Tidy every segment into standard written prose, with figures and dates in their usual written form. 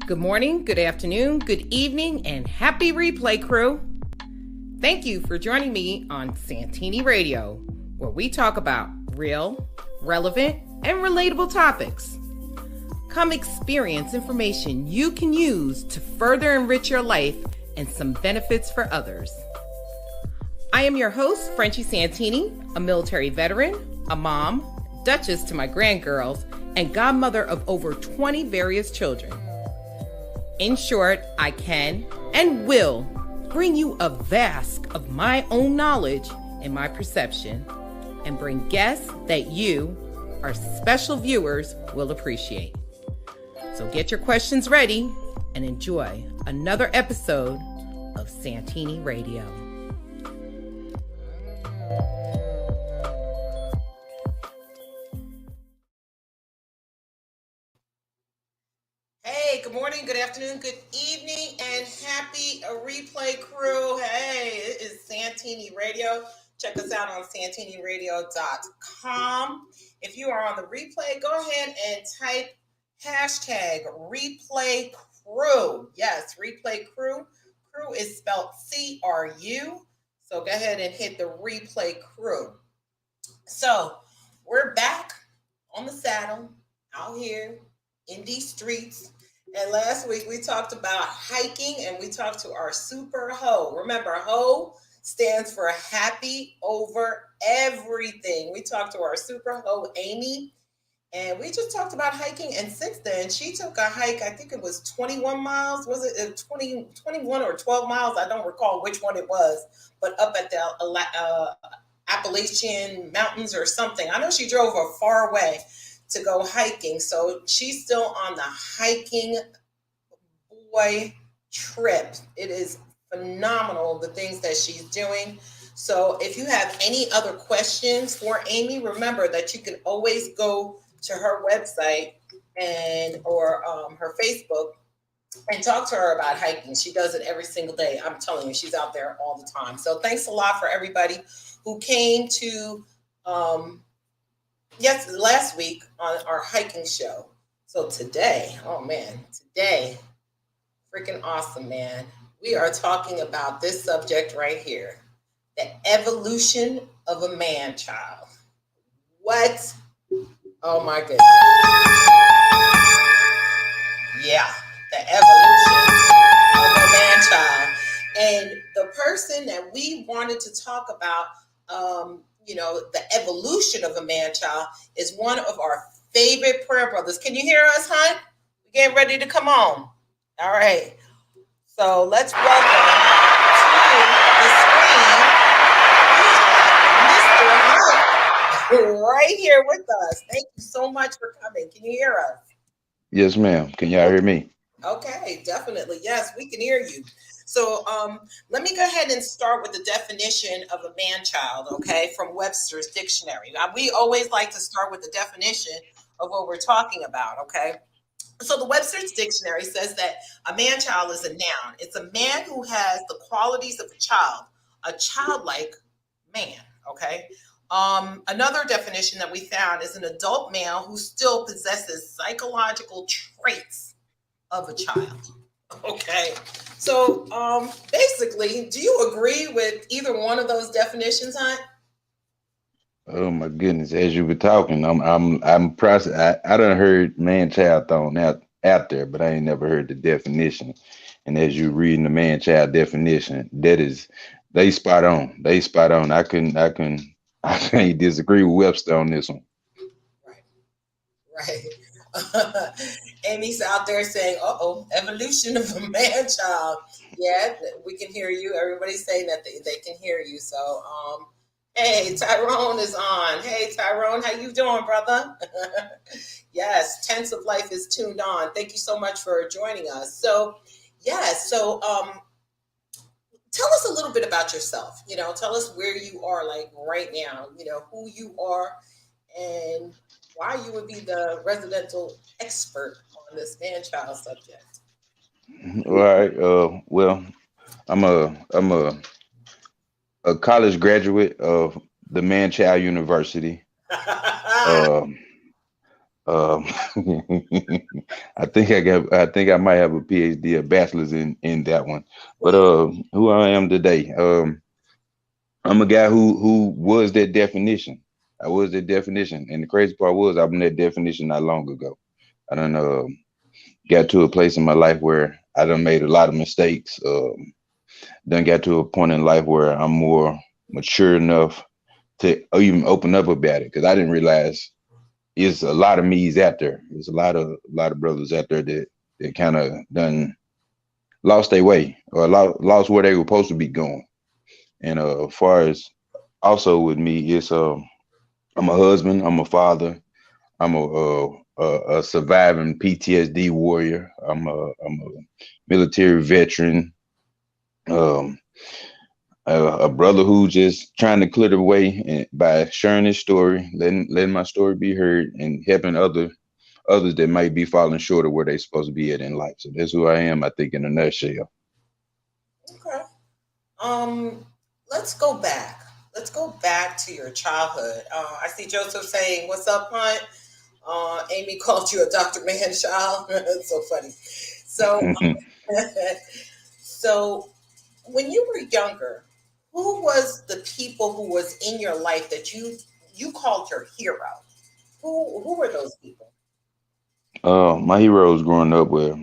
Good morning, good afternoon, good evening, and happy replay, crew. Thank you for joining me on Saintiny Radio, where we talk about real, relevant, and relatable topics. Come experience information you can use to further enrich your life and some benefits for others. I am your host, Frenchie Saintiny, a military veteran, a mom, duchess to my grandgirls, and godmother of over 20 various children. In short, I can and will bring you a vast of my own knowledge and my perception, and bring guests that you, our special viewers, will appreciate. So get your questions ready and enjoy another episode of Saintiny Radio. Hey, good morning, good afternoon, good evening, and happy replay, crew. Hey, it is Saintiny Radio. Check us out on SantinyRadio.com. If you are on the replay, go ahead and type hashtag replay crew. Yes, replay crew. Crew is spelled C-R-U. So go ahead and hit the replay crew. So we're back on the saddle out here in these streets. And last week we talked about hiking and we talked to our super hoe. Remember, hoe stands for happy over everything. We talked to our super hoe, Amy, and we just talked about hiking. And since then, she took a hike. I think it was 21 miles. Was it 21 or 12 miles? I don't recall which one it was, but up at the Appalachian Mountains or something. I know she drove a far way to go hiking. So she's still on the hiking boy trip. It is phenomenal, the things that she's doing. So if you have any other questions for Amy, remember that you can always go to her website or her Facebook and talk to her about hiking. She does it every single day. I'm telling you, she's out there all the time. So thanks a lot for everybody who came to last week on our hiking show. So today, freaking awesome, man. We are talking about this subject right here, the evolution of a man-child. What? Oh my goodness. Yeah, the evolution of a man-child. And the person that we wanted to talk about, the evolution of a man-child is one of our favorite prayer brothers. Can you hear us, hon? We're getting ready to come on. All right. So let's welcome to the screen, Mr. Hunt, right here with us. Thank you so much for coming. Can you hear us? Yes, ma'am. Can y'all hear me? Okay, definitely. Yes, we can hear you. So let me go ahead and start with the definition of a man-child, okay, from Webster's Dictionary. Now, we always like to start with the definition of what we're talking about, okay? So the Webster's Dictionary says that a man-child is a noun. It's a man who has the qualities of a childlike man, okay? Another definition that we found is an adult male who still possesses psychological traits of a child. Okay. So basically, do you agree with either one of those definitions, Hunt? Oh my goodness! As you were talking, I'm process. I done heard man child thrown out there, but I ain't never heard the definition. And as you reading the man child definition, they spot on. They spot on. I can't disagree with Webster on this one. Right. Amy's out there saying, evolution of a man-child. Yeah, we can hear you. Everybody's saying that they can hear you. So, hey, Tyrone is on. Hey, Tyrone, how you doing, brother? Yes, Tense of Life is tuned on. Thank you so much for joining us. So, tell us a little bit about yourself. Tell us where you are, like right now, who you are and why you would be the residential expert on this man-child subject. All right. Well, I'm a college graduate of the Man Child University. Um, Um, I think I might have a PhD, a bachelor's in that one. But who I am today, I'm a guy who was that definition. I was that definition, and the crazy part was I'm that definition not long ago. I done got to a place in my life where I done made a lot of mistakes. Done got to a point in life where I'm more mature enough to even open up about it because I didn't realize there's a lot of me's out there. There's a lot of brothers out there that kind of done lost their way or lost where they were supposed to be going. And as far as also with me, it's I'm a husband, I'm a father, I'm a surviving PTSD warrior. I'm a military veteran. Um, a brother who just trying to clear the way and by sharing his story, letting my story be heard, and helping others that might be falling short of where they're supposed to be at in life. So that's who I am, I think, in a nutshell. Okay. Um, let's go back. Let's go back to your childhood. I see Joseph saying, "What's up, Hunt?" Amy called you a Dr. Man child. That's so funny. So, so when you were younger, who was the people who was in your life that you called your hero? Who were those people? My heroes growing up were,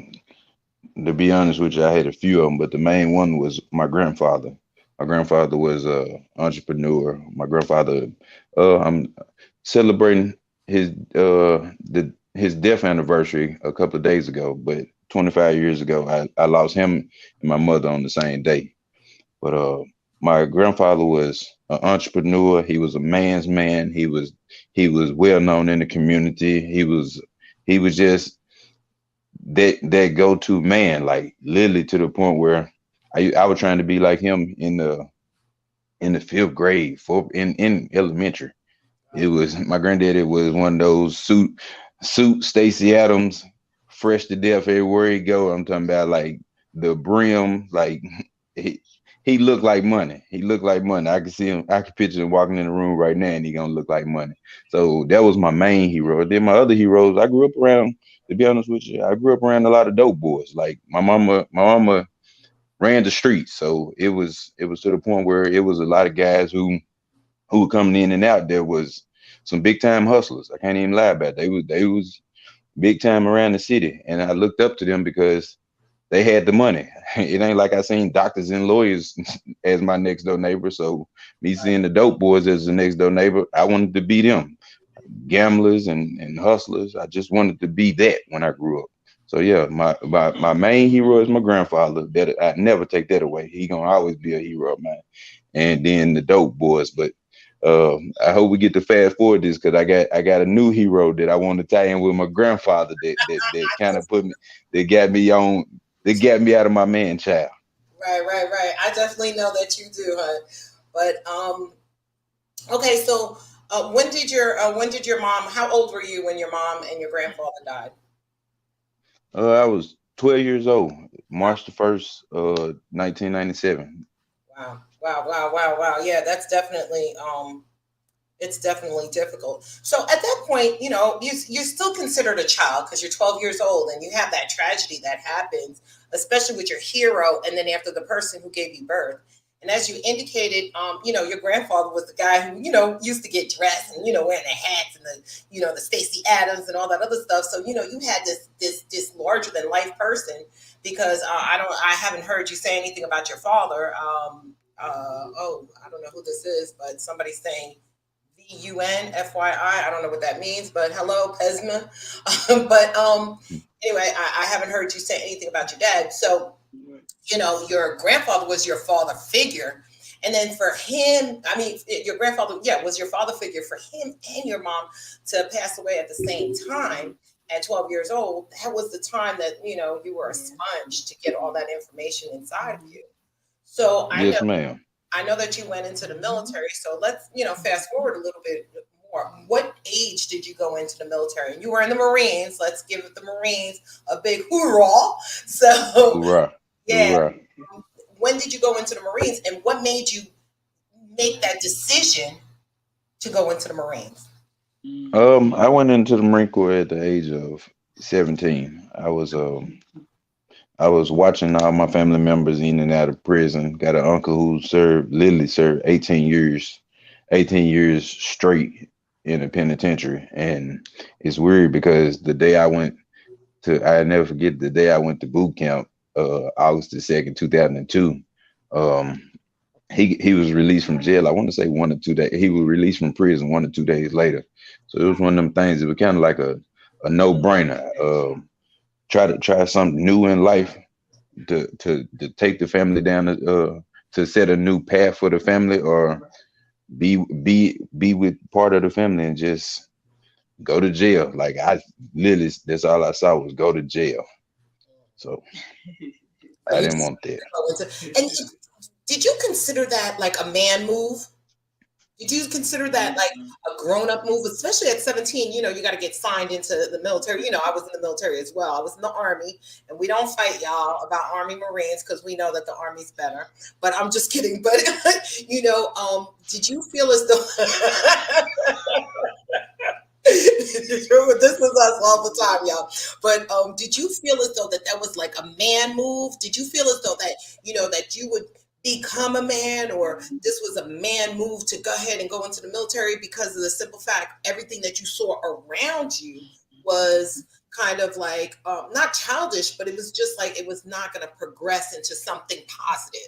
to be honest with you, I had a few of them, but the main one was my grandfather. My grandfather was a entrepreneur. My grandfather, I'm celebrating his death anniversary a couple of days ago, but 25 years ago, I lost him and my mother on the same day. But my grandfather was an entrepreneur. He was a man's man. He was well known in the community. He was just that go to man, like literally to the point where I was trying to be like him in the fifth grade, fourth in elementary. It was my granddaddy was one of those suit Stacy Adams, fresh to death everywhere he go. I'm talking about like the brim, like he he looked like money. He looked like money. I could see him. I could picture him walking in the room right now, and he gonna look like money. So that was my main hero. Then my other heroes, I grew up around. To be honest with you, I grew up around a lot of dope boys. Like my mama ran the streets, so it was to the point where it was a lot of guys who were coming in and out. There was some big time hustlers. I can't even lie about it. They was big time around the city, and I looked up to them because they had the money. It ain't like I seen doctors and lawyers as my next door neighbor. So me seeing the dope boys as the next door neighbor, I wanted to be them gamblers and hustlers. I just wanted to be that when I grew up. So yeah, my main hero is my grandfather. That I never take that away. He gonna always be a hero of mine. And then the dope boys. But I hope we get to fast forward this because I got a new hero that I want to tie in with my grandfather that kind of put me that got me on that got me out of my man child. Right, right, right. I definitely know that you do, huh? But okay. So when did your mom? How old were you when your mom and your grandfather died? I was 12 years old, March the 1st, 1997. Wow, wow, wow, wow, wow. Yeah, that's definitely it's definitely difficult. So at that point, you're still considered a child because you're 12 years old and you have that tragedy that happens, especially with your hero and then after the person who gave you birth. And as you indicated, your grandfather was the guy who, used to get dressed and, wearing the hats and the Stacy Adams and all that other stuff. So, you had this larger than life person because I haven't heard you say anything about your father. I don't know who this is, but somebody's saying VUN, FYI. I don't know what that means, but hello, Pesma. but anyway, I haven't heard you say anything about your dad. So, your grandfather was your father figure. And then for him, I mean, your grandfather, yeah, was your father figure for him and your mom to pass away at the same time at 12 years old. That was the time that, you were a sponge to get all that information inside of you. So Yes, ma'am. I know that you went into the military, so let's, fast forward a little bit more. What age did you go into the military? You were in the Marines. Let's give the Marines a big hoorah. So, Hoorah. yeah. Hoorah. When did you go into the Marines and what made you make that decision to go into the Marines? I went into the Marine Corps at the age of 17. I was watching all my family members in and out of prison. Got an uncle who literally served 18 years straight in a penitentiary. And it's weird because I never forget the day I went to boot camp, August the 2nd, 2002. Um, he was released from jail. I want to say 1 or 2 days. He was released from prison 1 or 2 days later. So it was one of them things. It was kind of like a no brainer. Try something new in life to take the family down to set a new path for the family, or be with part of the family and just go to jail. Like I literally, that's all I saw was go to jail. So Or I you didn't just want that. go into, and did you consider that like a man move? Did you consider that like a grown up move, especially at 17? You know, you got to get signed into the military. You know, I was in the military as well. I was in the Army, and we don't fight y'all about Army Marines because we know that the Army's better. But I'm just kidding. But, did you feel as though this is us all the time, y'all? But did you feel as though that was like a man move? Did you feel as though that that you would become a man, or this was a man move to go ahead and go into the military because of the simple fact everything that you saw around you was kind of like not childish, but it was just like it was not going to progress into something positive,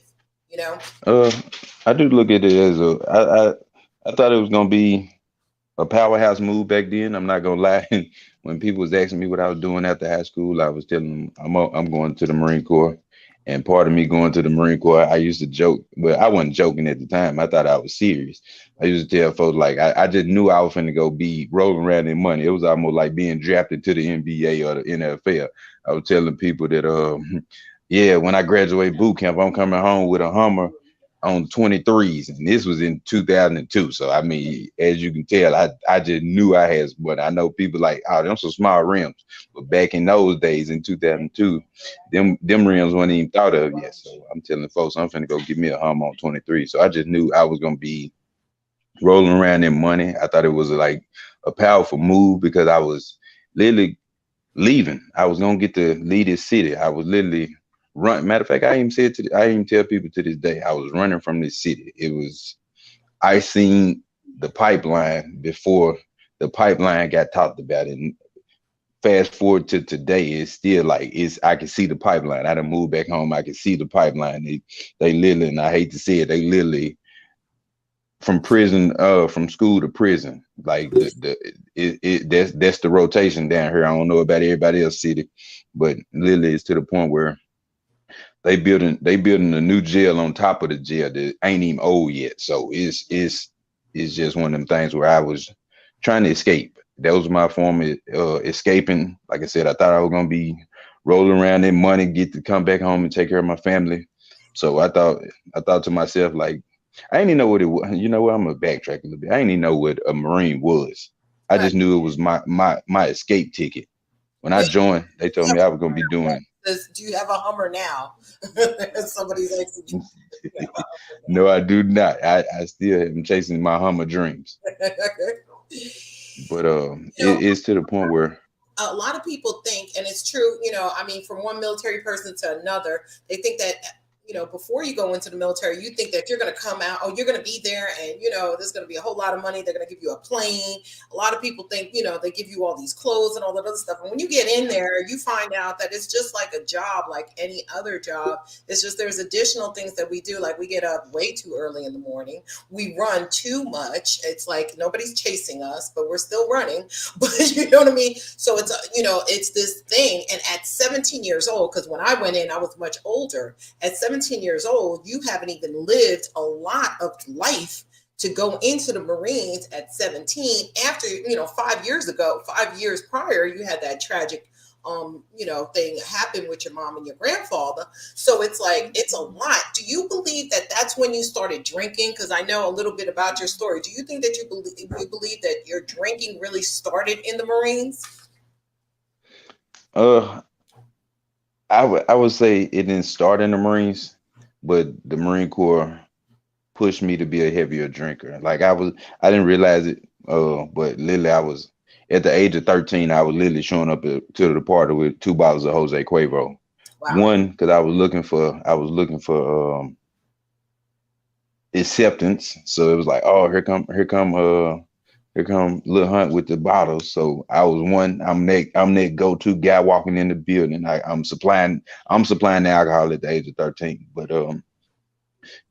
you know? Uh, I do look at it as I thought it was gonna be a powerhouse move back then. I'm not gonna lie. When people was asking me what I was doing after high school, I was telling them I'm going to the Marine Corps. And part of me going to the Marine Corps, I used to joke, but I wasn't joking at the time. I thought I was serious. I used to tell folks like I just knew I was finna go be rolling around in money. It was almost like being drafted to the NBA or the NFL. I was telling people that yeah, when I graduate boot camp, I'm coming home with a Hummer on 23s, and this was in 2002. So I mean, as you can tell, I just knew I had, but I know people like, oh, them some small rims, but back in those days in 2002, them rims weren't even thought of yet. So I'm telling folks, I'm finna go get me a Hummer on 23. So I just knew I was gonna be rolling around in money. I thought it was like a powerful move because I was literally leaving. I was gonna get to leave this city. I was literally run. Matter of fact, I even tell people to this day, I was running from this city. I seen the pipeline before the pipeline got talked about, and fast forward to today, it's still like I can see the pipeline. I done moved back home. I can see the pipeline. They literally, and I hate to say it, they literally from school to prison. Like that's the rotation down here. I don't know about everybody else city, but literally it's to the point where they building a new jail on top of the jail that ain't even old yet. So it's just one of them things where I was trying to escape. That was my form of escaping. Like I said, I thought I was gonna be rolling around in money, get to come back home and take care of my family. So I thought to myself, like, I didn't even know what it was. You know what? I'm gonna backtrack a little bit. I didn't even know what a Marine was. I Right. just knew it was my escape ticket. When I Wait, joined, they you told have me I was gonna be doing. do you have a Hummer now? Somebody's asking you. Do you have No, I do not. I still am chasing my Hummer dreams. a Hummer? But You know, it's to the point where a lot of people think, and it's true, I mean, from one military person to another, they think that, before you go into the military, you think that you're going to come out, oh, you're going to be there, and, there's going to be a whole lot of money. They're going to give you a plane. A lot of people think, they give you all these clothes and all that other stuff. And when you get in there, you find out that it's just like a job, like any other job. It's just there's additional things that we do. Like we get up way too early in the morning. We run too much. It's like nobody's chasing us, but we're still running. But you know what I mean? So it's this thing. And at 17 years old, because when I went in, I was much older. At 17 years old, you haven't even lived a lot of life to go into the Marines at 17 after, 5 years ago, 5 years prior, you had that tragic thing happen with your mom and your grandfather. So it's like it's a lot. Do you believe that that's when you started drinking? Because I know a little bit about your story. Do you think that you believe that your drinking really started in the Marines? uh I would say it didn't start in the Marines, but the Marine Corps pushed me to be a heavier drinker. Like I didn't realize it But literally, I was at the age of 13. I was literally showing up to the party with 2 bottles of Jose Cuervo. Wow. One, because I was looking for acceptance. So it was like, oh, here come Lil Hunt with the bottles. So I was one. I'm that go-to guy walking in the building. I'm supplying the alcohol at the age of 13. But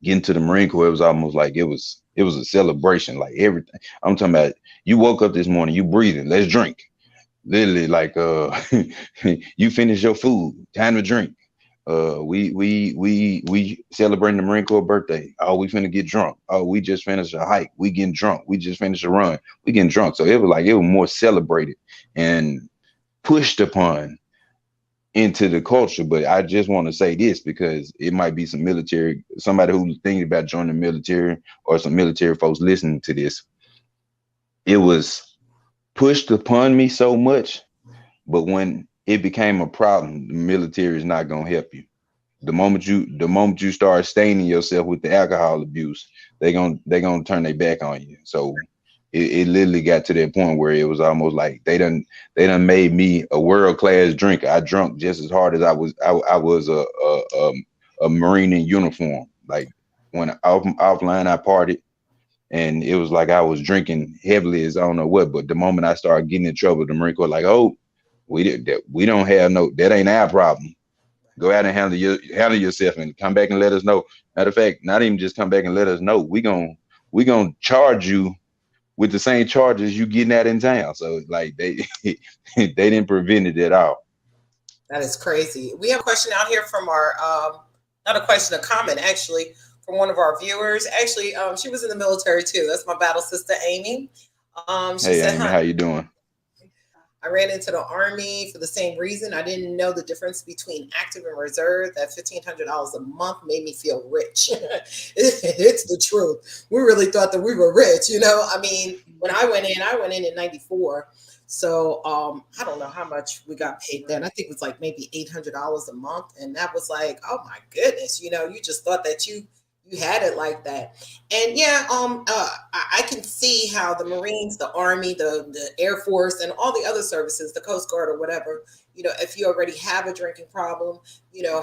getting to the Marine Corps, it was almost like it was a celebration. Like everything. I'm talking about you woke up this morning, you breathing, let's drink. Literally, like you finish your food, time to drink. We celebrating the Marine Corps birthday. Oh, we finna get drunk. Oh, we just finished a hike. We getting drunk. We just finished a run. We getting drunk. So it was more celebrated and pushed upon into the culture. But I just want to say this because it might be somebody who's thinking about joining the military or some military folks listening to this. It was pushed upon me so much, but when it became a problem, the military is not gonna help you. The moment you start staining yourself with the alcohol abuse, they gonna turn their back on you. So it literally got to that point where it was almost like they done made me a world class drinker. I drunk just as hard as I was a Marine in uniform. Like when offline I partied, and it was like I was drinking heavily as I don't know what. But the moment I started getting in trouble, the Marine Corps like, oh, we don't have no, that ain't our problem. Go out and handle yourself and come back and let us know. Matter of fact, not even just come back and let us know. We gonna charge you with the same charges you getting out in town. So like they didn't prevent it at all. That is crazy. We have a question out here from our, not a question, a comment actually, from one of our viewers. Actually, she was in the military too. That's my battle sister, Amy. She Hey said, Amy, "Huh, how you doing? I ran into the army for the same reason. I didn't know the difference between active and reserve. That $1,500 a month made me feel rich." It's the truth. We really thought that we were rich. I mean, when I went in '94. So I don't know how much we got paid then. I think it was like maybe $800 a month, and that was like, oh my goodness. You just thought that you had it like that. And yeah, I can see how the Marines, the Army, the Air Force, and all the other services, the Coast Guard or whatever, if you already have a drinking problem,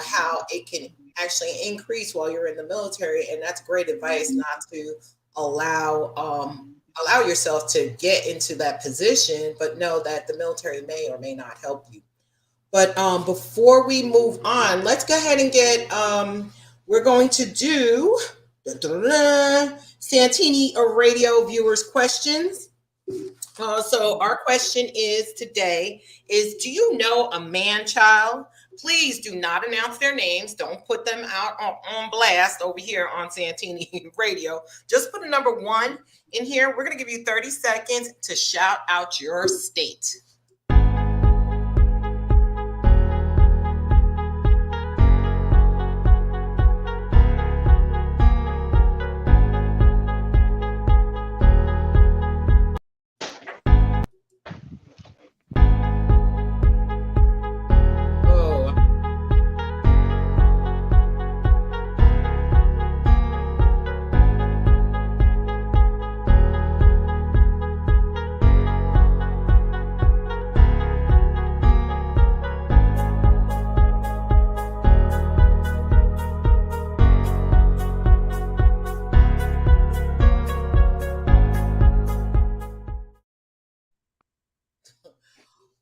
how it can actually increase while you're in the military. And that's great advice not to allow allow yourself to get into that position, but know that the military may or may not help you. But before we move on, let's go ahead and get. We're going to do Santini Radio viewers questions. So our question is today is: do you know a man child? Please do not announce their names. Don't put them out on blast over here on Santini Radio. Just put a number one in here. We're going to give you 30 seconds to shout out your state.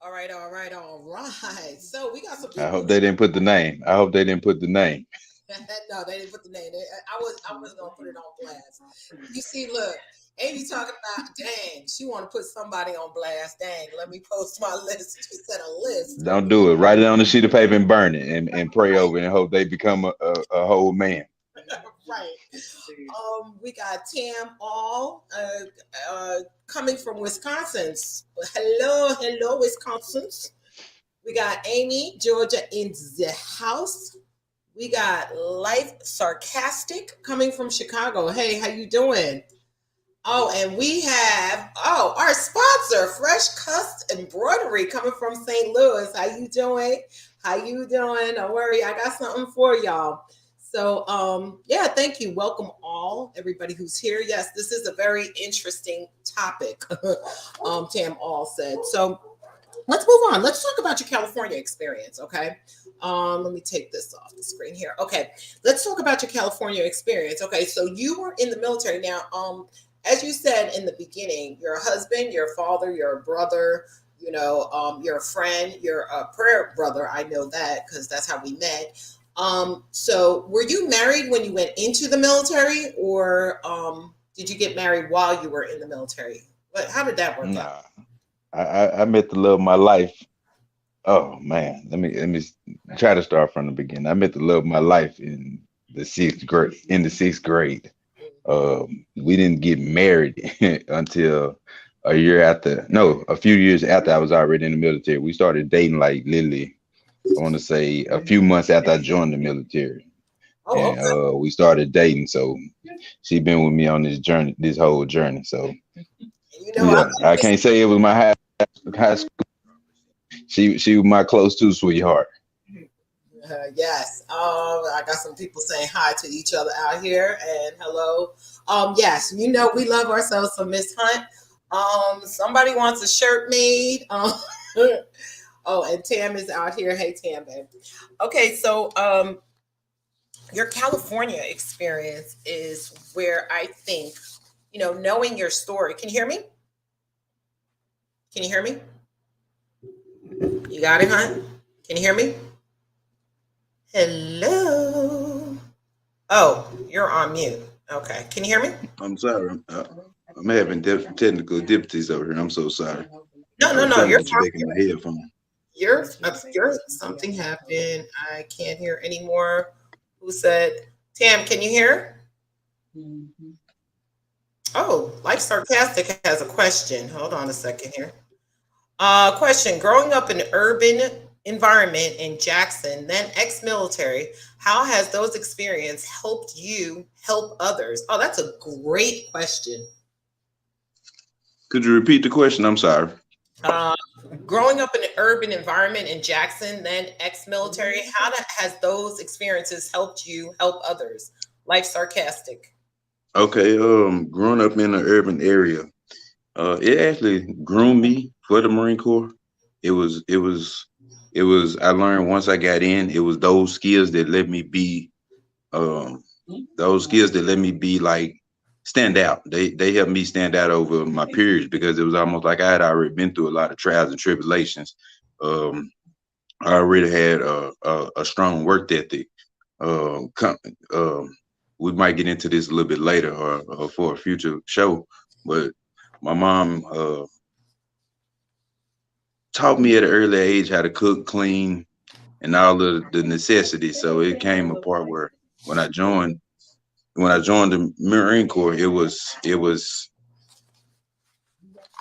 All right. So we got some I people hope that they didn't put the name. I hope they didn't put the name. no, they didn't put the name. I was gonna put it on blast. You see, look, Amy talking about dang, she want to put somebody on blast. Dang, let me post my list. She said a list. Don't do it. Write it on a sheet of paper and burn it and pray over it and hope they become a whole man. Right. We got Tam All coming from Wisconsin. Hello, Wisconsin. We got Amy, Georgia in the house. We got Life Sarcastic coming from Chicago. Hey, how you doing? Oh, and we have our sponsor, Fresh Cuts Embroidery, coming from St. Louis. How you doing? How you doing? Don't worry, I got something for y'all. So, yeah, thank you. Welcome all, everybody who's here. Yes, this is a very interesting topic, Tam All said. So, let's move on. Let's talk about your California experience, okay? Let me take this off the screen here. Okay, let's talk about your California experience. Okay, so you were in the military. Now, as you said in the beginning, your husband, your father, your brother, your friend, your prayer brother. I know that because that's how we met. So were you married when you went into the military, or did you get married while you were in the military? How did that work out? I met the love of my life. Oh man, let me try to start from the beginning. I met the love of my life in the sixth grade. In the sixth grade, we didn't get married until a few years after I was already in the military. We started dating like literally, I want to say a few months after I joined the military. Oh, And okay. we started dating. So she been with me on this journey, this whole journey. So yeah, I can't say it was my high school. She was my close to sweetheart. Yes. I got some people saying hi to each other out here and hello. Yes, we love ourselves some Miss Hunt. Somebody wants a shirt made. Oh, and Tam is out here. Hey, Tam, babe. Okay, so your California experience is where I think, knowing your story. Can you hear me? Can you hear me? You got it, Hunt? Can you hear me? Hello. Oh, you're on mute. Okay. Can you hear me? I'm sorry. I'm having technical difficulties over here. I'm so sorry. No. You're making my headphone. You're something happened. I can't hear anymore. Who said, Tam, can you hear? Mm-hmm. Oh, Life Sarcastic has a question. Hold on a second here. Question. Growing up in an urban environment in Jackson, then ex-military, how has those experiences helped you help others? Oh, that's a great question. Could you repeat the question? I'm sorry. Growing up in an urban environment in Jackson, then ex-military, how has those experiences helped you help others? Life Sarcastic. Okay, growing up in an urban area, it actually groomed me for the Marine Corps. It was I learned once I got in, it was those skills that let me be like stand out. They helped me stand out over my peers because it was almost like I had already been through a lot of trials and tribulations. I already had a strong work ethic. We might get into this a little bit later or for a future show, but my mom taught me at an early age how to cook, clean, and all of the necessities. So it came a part where when I joined the Marine Corps, it was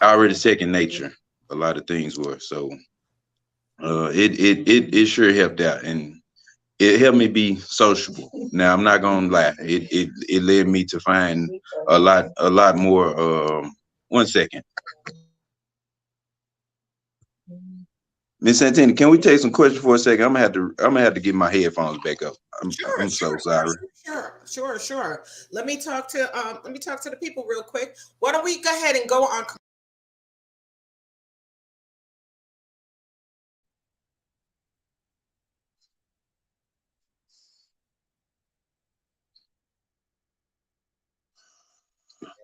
already second nature. A lot of things were. So it sure helped out, and it helped me be sociable. Now I'm not gonna lie, it led me to find a lot more. One second. Miss Saintiny, can we take some questions for a second? I'm gonna have to get my headphones back up. I'm so sorry. Sure. Let me talk to the people real quick. Why don't we go ahead and go on?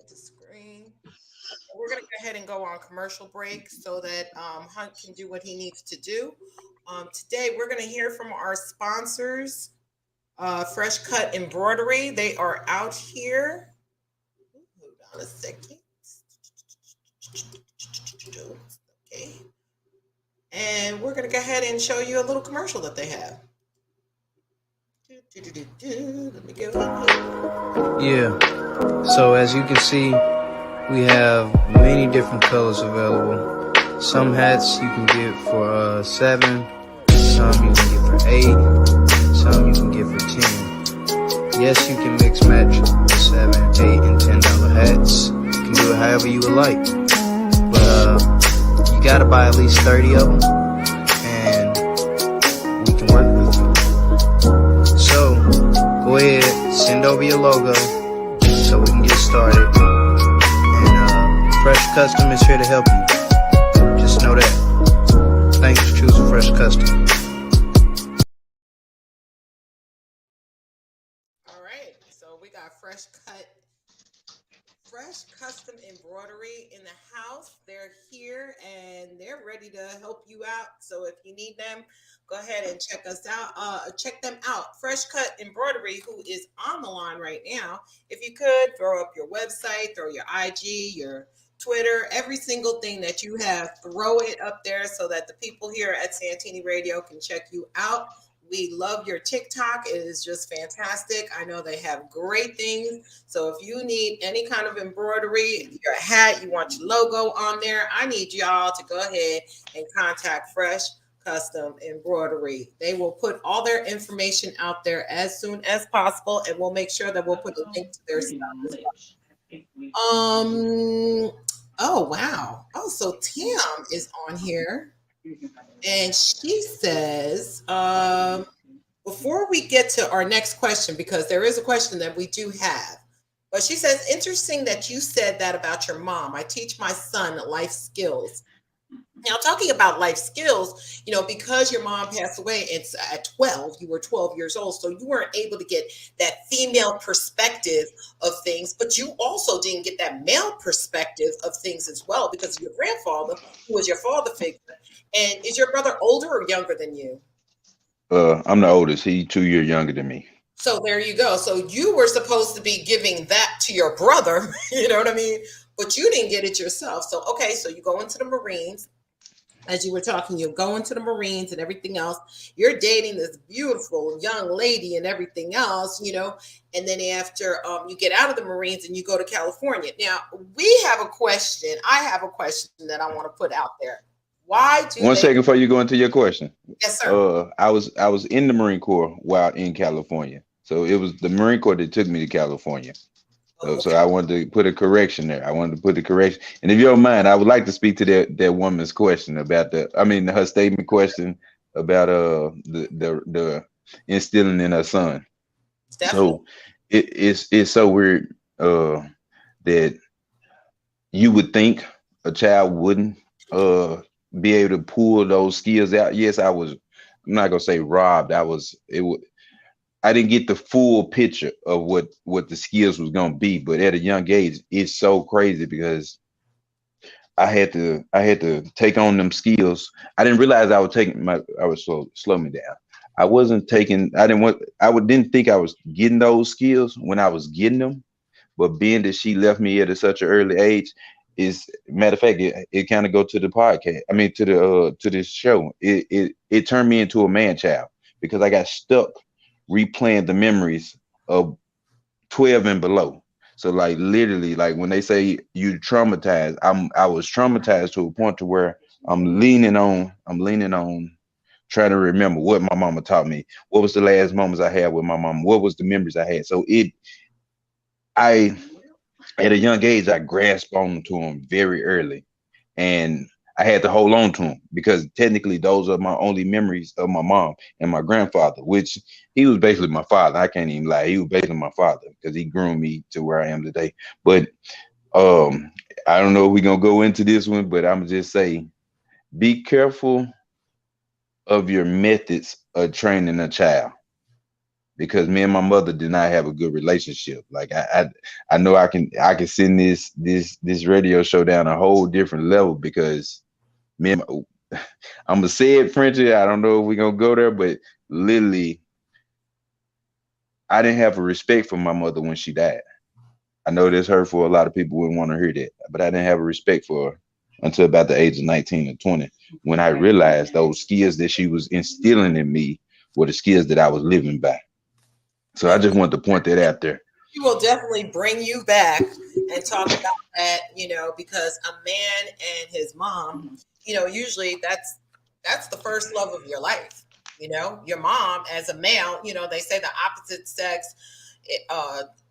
The screen. We're going to go ahead and go on commercial break so that Hunt can do what he needs to do. Today, we're going to hear from our sponsors, Fresh Cut Embroidery. They are out here. Hold on a second. Okay. And we're going to go ahead and show you a little commercial that they have. Let me go ahead. Yeah. So as you can see, we have many different colors available. Some hats you can get for $7, some you can get for $8, some you can get for $10. Yes, you can mix match $7, $8, and $10 hats. You can do it however you would like. But you gotta buy at least 30 of them, and we can work with you. So go ahead send over your logo so we can get started. And Fresh Custom is here to help you. Just know that. Thanks for choosing Fresh Custom. All right, so we got Fresh Custom Embroidery in the house. They're here and they're ready to help you out. So if you need them, go ahead and check us out. Check them out. Fresh Cut Embroidery, who is on the line right now. If you could throw up your website, throw your IG, your Twitter, every single thing that you have, throw it up there so that the people here at Saintiny Radio can check you out. We love your TikTok. It is just fantastic. I know they have great things. So if you need any kind of embroidery, your hat, you want your logo on there, I need y'all to go ahead and contact Fresh Custom Embroidery. They will put all their information out there as soon as possible, and we'll make sure that we'll put a link to their stuff as well. Oh, wow. Oh, so Tim is on here. And she says, before we get to our next question, because there is a question that we do have, but she says, interesting that you said that about your mom. I teach my son life skills. Now, talking about life skills, because your mom passed away, it's at 12, you were 12 years old, so you weren't able to get that female perspective of things, but you also didn't get that male perspective of things as well because of your grandfather, who was your father figure. And is your brother older or younger than you? I'm the oldest. He's 2 years younger than me. So there you go. So you were supposed to be giving that to your brother, you know what I mean? But you didn't get it yourself. So, okay, so you go into the Marines. As you were talking, you're going to the Marines and everything else. You're dating this beautiful young lady and everything else, and then after you get out of the Marines and you go to California. Now, we have a question. I have a question that I want to put out there. Why do One second before you go into your question. Yes, sir. I was in the Marine Corps while in California. So it was the Marine Corps that took me to California. So I wanted to put a correction there. And if you don't mind, I would like to speak to that woman's question about her statement question about the instilling in her son. Definitely. So it's so weird that you would think a child wouldn't be able to pull those skills out. Yes, I'm not gonna say robbed. I didn't get the full picture of what the skills was gonna be, but at a young age, it's so crazy because I had to take on them skills. I didn't realize I was slow me down. I didn't think I was getting those skills when I was getting them, but being that she left me at such an early age, matter of fact, it kind of go to the podcast. I mean, to this show. It turned me into a man child because I got stuck replaying the memories of 12 and below. So like literally, like when they say you traumatized, I was traumatized to a point to where I'm leaning on trying to remember what my mama taught me. What was the last moments I had with my mom? What was the memories I had? So at a young age, I grasped onto them very early, and I had to hold on to them because technically those are my only memories of my mom and my grandfather, which he was basically my father. I can't even lie. He was basically my father because he groomed me to where I am today. But I don't know if we're going to go into this one, but I'm just say, be careful of your methods of training a child. Because me and my mother did not have a good relationship. Like I know I can send this radio show down a whole different level because I'm gonna say it, Frenchie. I don't know if we're gonna go there, but literally, I didn't have a respect for my mother when she died. I know that's hurtful. A lot of people wouldn't want to hear that, but I didn't have a respect for her until about the age of 19 or 20, when I realized those skills that she was instilling in me were the skills that I was living by. So I just wanted to point that out there. We will definitely bring you back and talk about that, because a man and his mom, usually that's the first love of your life. Your mom as a male, they say the opposite sex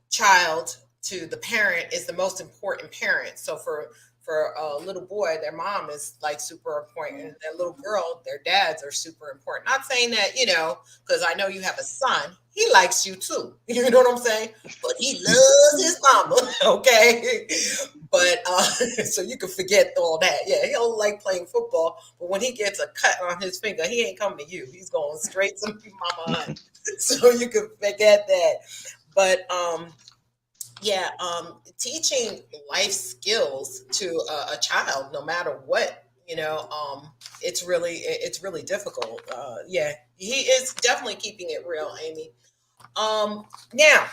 child to the parent is the most important parent. So for for a little boy, their mom is like super important, and their little girl, their dads are super important. Not saying that, because I know you have a son, he likes you too. You know what I'm saying? But he loves his mama, okay? But so you can forget all that. Yeah, he'll like playing football, but when he gets a cut on his finger, he ain't coming to you. He's going straight to mama hunt. So you can forget that. But yeah, teaching life skills to a child, no matter what, it's really difficult. Yeah, he is definitely keeping it real, Amy. Now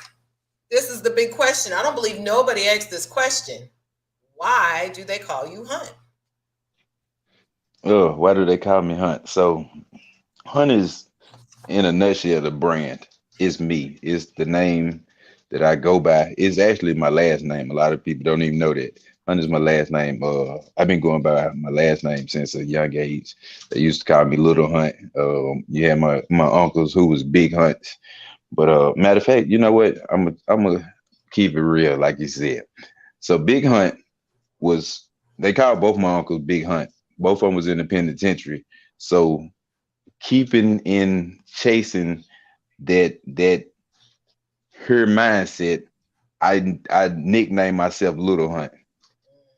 this is the big question. I don't believe nobody asked this question. Why do they call you Hunt? Oh, why do they call me Hunt? So Hunt is, in a nutshell, the brand. It's me. It's the name that I go by. It's actually my last name. A lot of people don't even know that. Hunt is my last name. I've been going by my last name since a young age. They used to call me Little Hunt. You had my uncles who was Big Hunt. But matter of fact, you know what? I'm gonna keep it real, like you said. So Big Hunt was, they called both my uncles Big Hunt. Both of them was in the penitentiary. So keeping in chasing that her mindset, I nicknamed myself Little Hunt.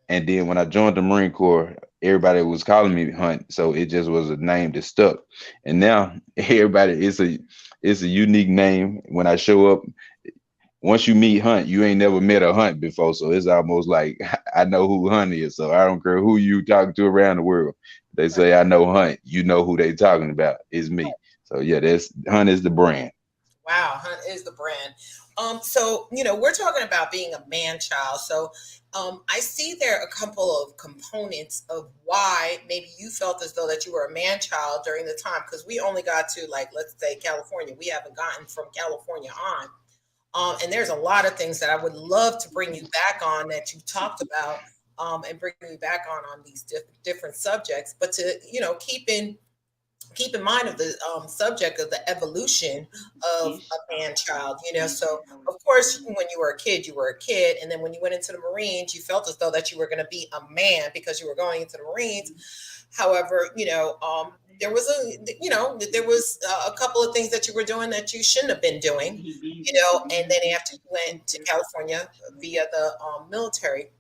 And then when I joined the Marine Corps, everybody was calling me Hunt. So it just was a name that stuck. And now everybody, it's a unique name. When I show up, once you meet Hunt, you ain't never met a Hunt before. So it's almost like I know who Hunt is. So I don't care who you talking to around the world. They say I know Hunt, you know who they talking about. It's me. So yeah, that's Hunt is the brand. Wow, Hunt is the brand. So we're talking about being a man child. So, I see there are a couple of components of why maybe you felt as though that you were a man child during the time, because we only got to, like, let's say California. We haven't gotten from California on. And there's a lot of things that I would love to bring you back on that you talked about, and bring you back on these different subjects. But to keep in mind of the subject of the evolution of a man child. So of course when you were a kid, you were a kid, and then when you went into the Marines, you felt as though that you were going to be a man because you were going into the Marines. However, there was a couple of things that you were doing that you shouldn't have been doing, and then after you went to California via the military,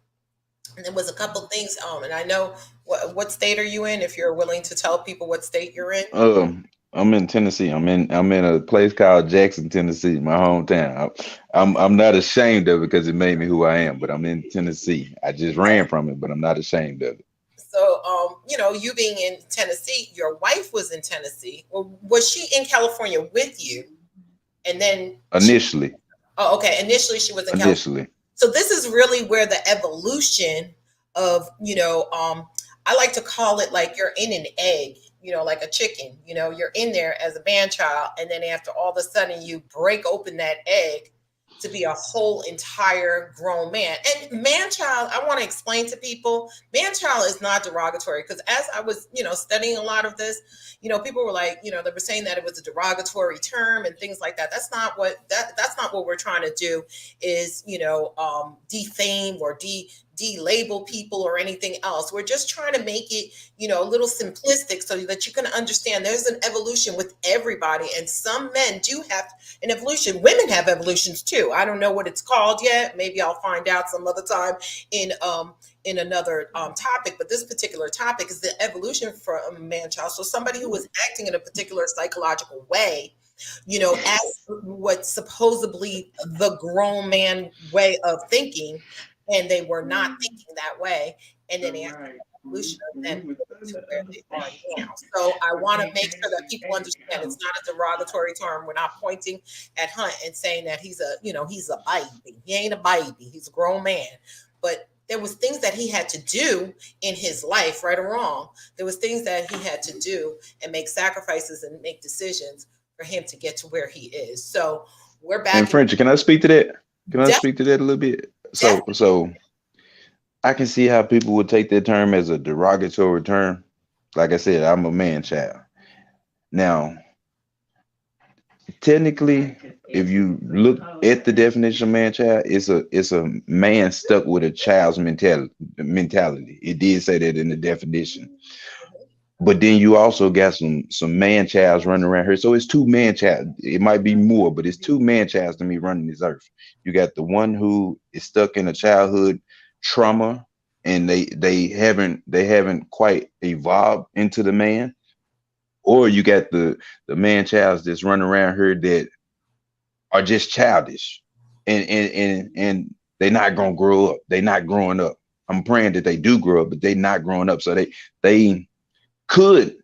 and there was a couple things, and I know what state are you in, if you're willing to tell people what state you're in. I'm in Tennessee. I'm in a place called Jackson, Tennessee, my hometown. I'm not ashamed of it because it made me who I am. But I'm in Tennessee. I just ran from it, but I'm not ashamed of it. So, you being in Tennessee, your wife was in Tennessee. Well, was she in California with you? And then Initially. Oh, okay. Initially, she was in California. Initially. So this is really where the evolution of, I like to call it like you're in an egg, like a chicken. You're in there as a man child, and then after all of a sudden you break open that egg to be a whole entire grown man. And man child, I want to explain to people, man child is not derogatory, because as I was, studying a lot of this, people were like, they were saying that it was a derogatory term and things like that. That's not what we're trying to do, is, defame or de-label people or anything else. We're just trying to make it, a little simplistic so that you can understand there's an evolution with everybody. And some men do have an evolution. Women have evolutions too. I don't know what it's called yet. Maybe I'll find out some other time in another topic. But this particular topic is the evolution for a man child. So somebody who was acting in a particular psychological way, as what supposedly the grown man way of thinking, and they were not thinking that way. And then after the evolution of them to where they are now. So I want to make sure that people understand it's not a derogatory term. We're not pointing at Hunt and saying that he's a baby. He ain't a baby. He's a grown man. But there was things that he had to do in his life, right or wrong. There was things that he had to do and make sacrifices and make decisions for him to get to where he is. So we're back. And French, can I speak to that? Can I speak to that a little bit? So I can see how people would take that term as a derogatory term. Like I said, I'm a man child. Now, technically, if you look at the definition of man child, it's a man stuck with a child's mentality. It did say that in the definition. But then you also got some man childs running around here. So it's two man child. It might be more, but it's two man childs to me running this earth. You got the one who is stuck in a childhood trauma and they haven't quite evolved into the man. Or you got the man childs that's running around here that are just childish and they're not gonna grow up. They're not growing up. I'm praying that they do grow up, but they're not growing up. So they could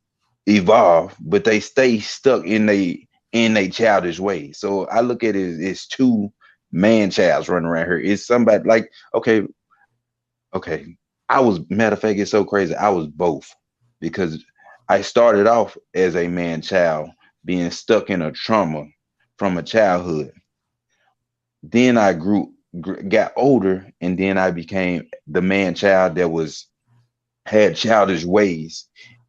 evolve, but they stay stuck in they childish ways. So I look at it as it's two man childs running around here. It's somebody like okay. I was matter of fact, it's so crazy. I was both because I started off as a man child being stuck in a trauma from a childhood. Then I got older, and then I became the man child that was had childish ways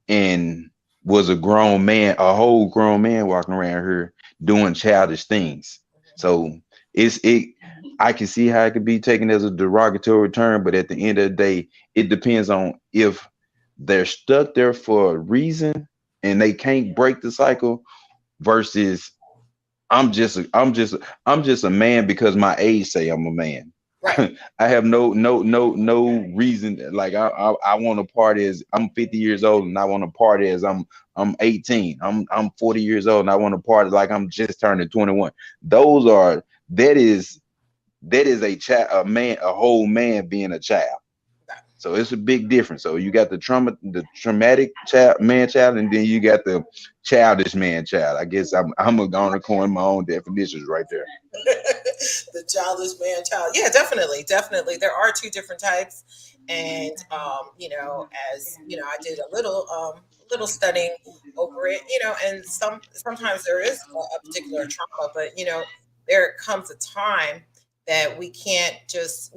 and was a grown man, a whole grown man walking around here doing childish things. So it I can see how it could be taken as a derogatory term, but at the end of the day, it depends on if they're stuck there for a reason and they can't break the cycle versus I'm just a man because my age say I'm a man. Right. I have no reason. Like I want to party as I'm 50 years old and I want to party as I'm 18. I'm 40 years old and I want to party like I'm just turning 21. Those are that is a child, a man, a whole man being a child. So it's a big difference. So you got the traumatic child, man child, and then you got the childish man child. I guess I'm gonna coin my own definitions right there. The childish man child. Yeah, definitely, definitely. There are two different types, and as I did a little studying over it. And sometimes there is a particular trauma, but there comes a time that we can't just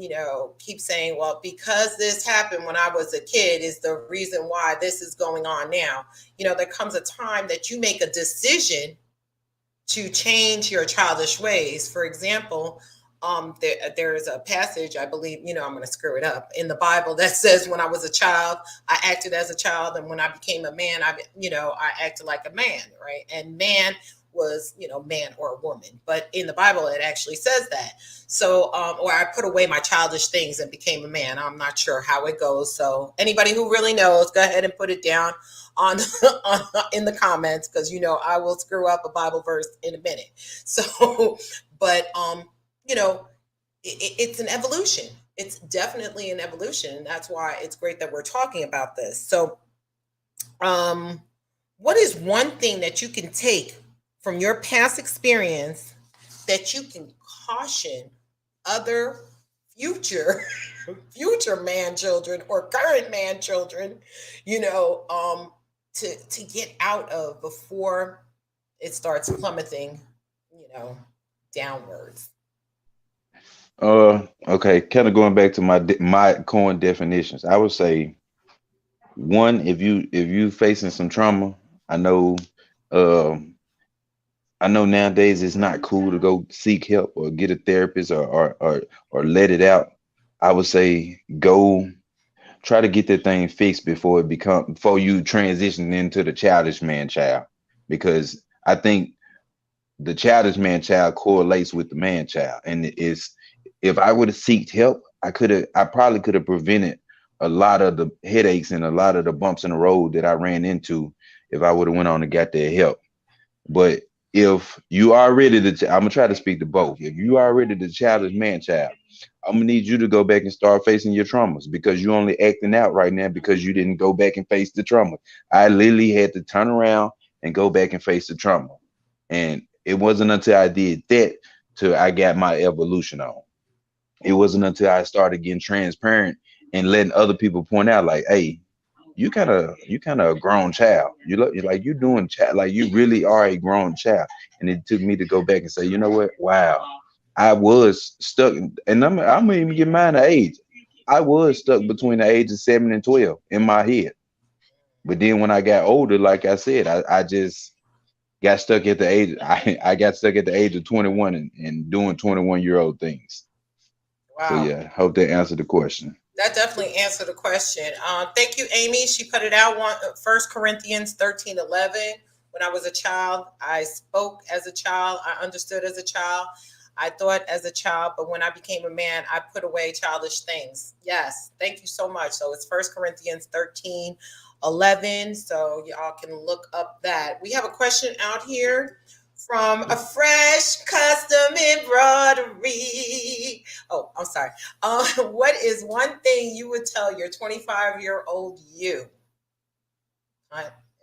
keep saying, well, because this happened when I was a kid is the reason why this is going on now. There comes a time that you make a decision to change your childish ways. For example, there is a passage, I believe, I'm going to screw it up, in the Bible that says, when I was a child, I acted as a child. And when I became a man, I acted like a man, right? And man was, man or a woman. But in the Bible, it actually says that. So, or I put away my childish things and became a man. I'm not sure how it goes. So anybody who really knows, go ahead and put it down on, in the comments, because I will screw up a Bible verse in a minute. So, but it's an evolution. It's definitely an evolution, and that's why it's great that we're talking about this. So, what is one thing that you can take from your past experience that you can caution other future future man children or current man children, to get out of before it starts plummeting, downwards? Okay, kind of going back to my coin definitions. I would say one, if you facing some trauma, I know, um, I know nowadays it's not cool to go seek help or get a therapist or let it out. I would say go try to get that thing fixed before you transition into the childish man child, because I think the childish man child correlates with the man child, and it's if I would have seeked help, I probably could have prevented a lot of the headaches and a lot of the bumps in the road that I ran into if I would have went on and got that help. But if you already I'm gonna try to speak to both. If you already the childish man child, I'm gonna need you to go back and start facing your traumas, because you only acting out right now because you didn't go back and face the trauma. I literally had to turn around and go back and face the trauma, and it wasn't until I did that till I got my evolution on. It wasn't until I started getting transparent and letting other people point out, like, hey, you kind of a grown child. You look like you doing child, like you really are a grown child. And it took me to go back and say, you know what? Wow, I was stuck, and I'm gonna even get mine the age. I was stuck between the age of 7 and 12 in my head. But then when I got older, like I said, I just got stuck at the age. I got stuck at the age of 21 and doing 21-year-old things. So Wow. yeah, hope that answered the question. That definitely answered the question. Thank you, Amy. She put it out. 1 Corinthians 13:11. When I was a child, I spoke as a child. I understood as a child. I thought as a child, but when I became a man, I put away childish things. Yes, thank you so much. So it's 1 Corinthians 13:11. So y'all can look up that. We have a question out here from a fresh custom embroidery. Oh, I'm sorry. What is one thing you would tell your 25-year-old you?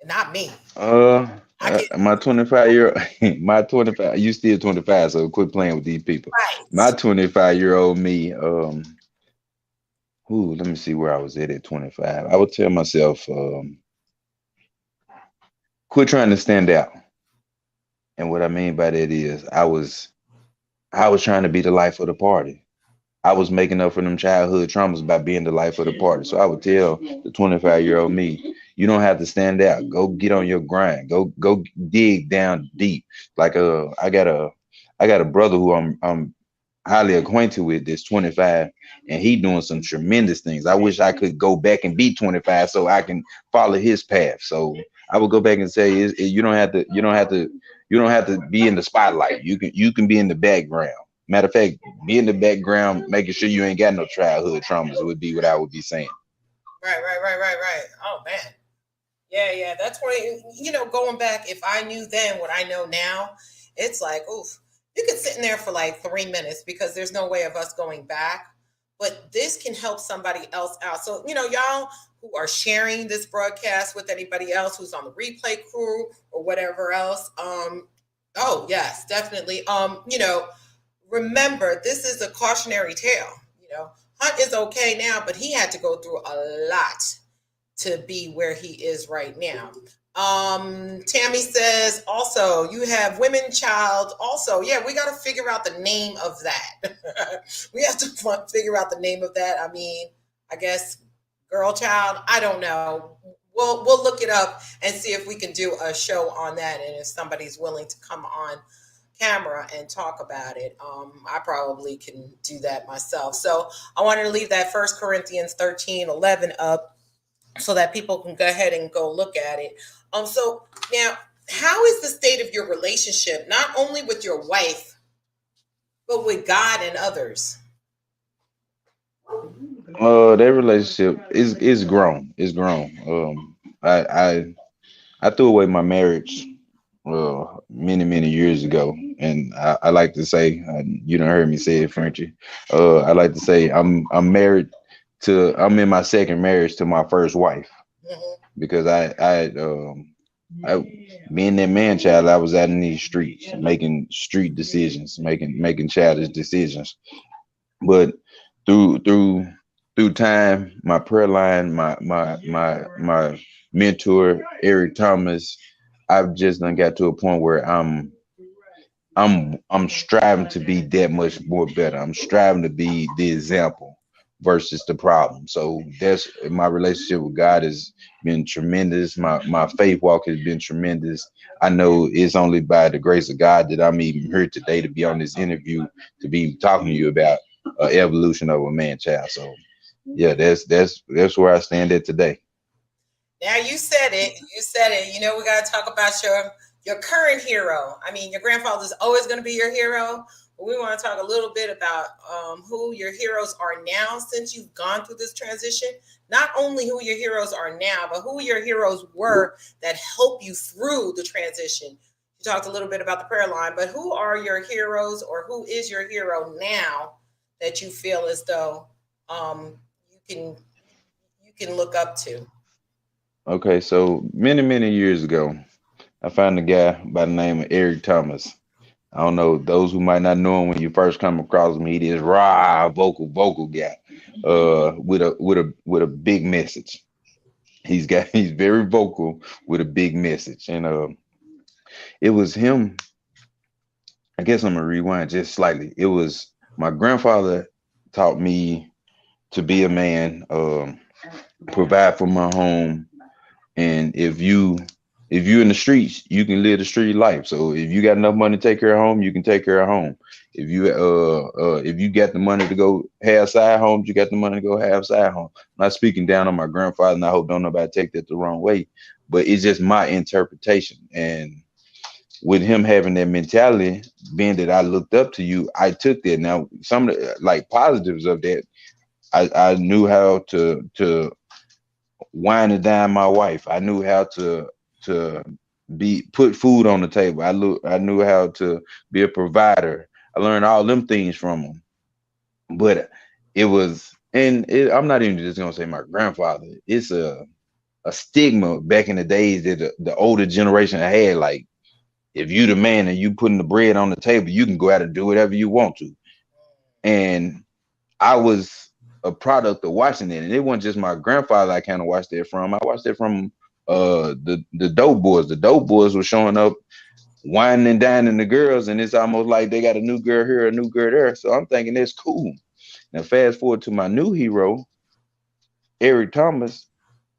Not me. Uh, I get my 25-year, my 25. You still 25, so quit playing with these people. My right. 25-year-old me. Let me see where I was at 25. I would tell myself, quit trying to stand out. And what I mean by that is, I was trying to be the life of the party. I was making up for them childhood traumas by being the life of the party. So I would tell the 25-year-old me, you don't have to stand out. Go get on your grind. Go dig down deep. Like I got a brother who I'm highly acquainted with that's 25, and he doing some tremendous things. I wish I could go back and be 25 so I can follow his path. So I would go back and say, you don't have to be in the spotlight. You can be in the background. Matter of fact, be in the background, making sure you ain't got no childhood traumas would be what I would be saying. Right. Oh man. Yeah, yeah. That's why, going back, if I knew then what I know now, it's like, oof, you could sit in there for like 3 minutes because there's no way of us going back. But this can help somebody else out. So, y'all who are sharing this broadcast with anybody else who's on the replay crew or whatever else. Oh yes, definitely. Remember, this is a cautionary tale. Hunt is okay now, but he had to go through a lot to be where he is right now. Tammy says also you have women child. Also, yeah, we got to figure out the name of that. We have to figure out the name of that. I mean, I guess girl child. I don't know. We'll look it up and see if we can do a show on that, and if somebody's willing to come on camera and talk about it. I probably can do that myself. So I wanted to leave that 1 Corinthians 13:11 up so that people can go ahead and go look at it. So now, how is the state of your relationship, not only with your wife, but with God and others? Their relationship is grown. It's grown. I threw away my marriage many years ago, and I like to say, you don't heard me say it, Frenchie. I like to say I'm married I'm in my second marriage to my first wife, Mhm. because I being that man child, I was out in these streets making street decisions, making childish decisions. But through through time, my prayer line, my mentor Eric Thomas, I've just done got to a point where I'm striving to be that much more better. I'm striving to be the example versus the problem. So that's my relationship with God has been tremendous. My faith walk has been tremendous. I know it's only by the grace of God that I'm even here today to be on this interview, to be talking to you about evolution of a man child. So yeah, that's where I stand at today. Now you said it. You said it. We got to talk about your current hero. I mean, your grandfather's always going to be your hero. But we want to talk a little bit about who your heroes are now since you've gone through this transition. Not only who your heroes are now, but who your heroes were that helped you through the transition. You talked a little bit about the prayer line, but who are your heroes, or who is your hero now that you feel as though you can look up to? Okay, so many years ago, I found a guy by the name of Eric Thomas. I don't know those who might not know him. When you first come across him, he is raw vocal guy, with a big message. He's very vocal with a big message, and it was him. I guess I'm gonna rewind just slightly. It was my grandfather taught me to be a man, provide for my home, and if you If you in the streets, you can live the street life. So if you got enough money to take care of home, you can take care of home. If you got the money to go have side homes, you got the money to go have side home. I'm not speaking down on my grandfather, and I hope don't nobody take that the wrong way. But it's just my interpretation. And with him having that mentality, being that I looked up to you, I took that. Now, some of the like positives of that, I knew how to wine and dine my wife. I knew how to be put food on the table. I knew how to be a provider. I learned all them things from him. But it was, I'm not even just gonna say my grandfather. It's a stigma back in the days that the older generation had. Like, if you the man and you putting the bread on the table, you can go out and do whatever you want to. And I was a product of watching it, and it wasn't just my grandfather. I kind of watched it from. I watched it from the dope boys. The dope boys were showing up, whining and dining the girls, and it's almost like they got a new girl here, a new girl there. So I'm thinking that's cool. Now fast forward to my new hero, Eric Thomas.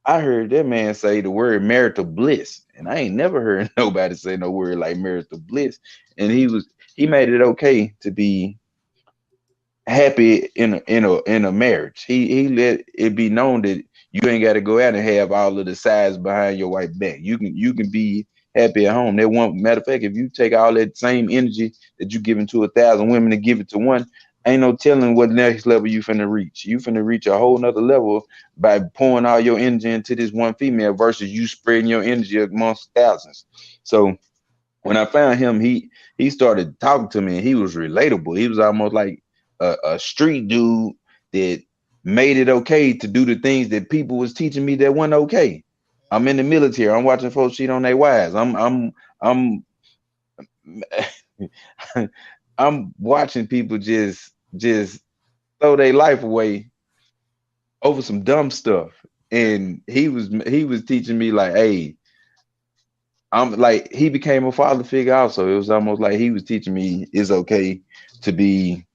I heard that man say the word marital bliss, and I ain't never heard nobody say no word like marital bliss. And he made it okay to be happy in a marriage. He let it be known that you ain't got to go out and have all of the sides behind your wife back. You can be happy at home. That one matter of fact, if you take all that same energy that you giving to 1,000 women and give it to one, ain't no telling what next level you finna reach. You finna reach a whole nother level by pouring all your energy into this one female versus you spreading your energy amongst thousands. So when I found him, he started talking to me and he was relatable. He was almost like a street dude that made it okay to do the things that people was teaching me that wasn't okay. I'm in the military. I'm watching folks cheat on their wives. I'm I'm watching people just throw their life away over some dumb stuff. And he was teaching me like, hey, I'm like he became a father figure also. It was almost like he was teaching me it's okay to be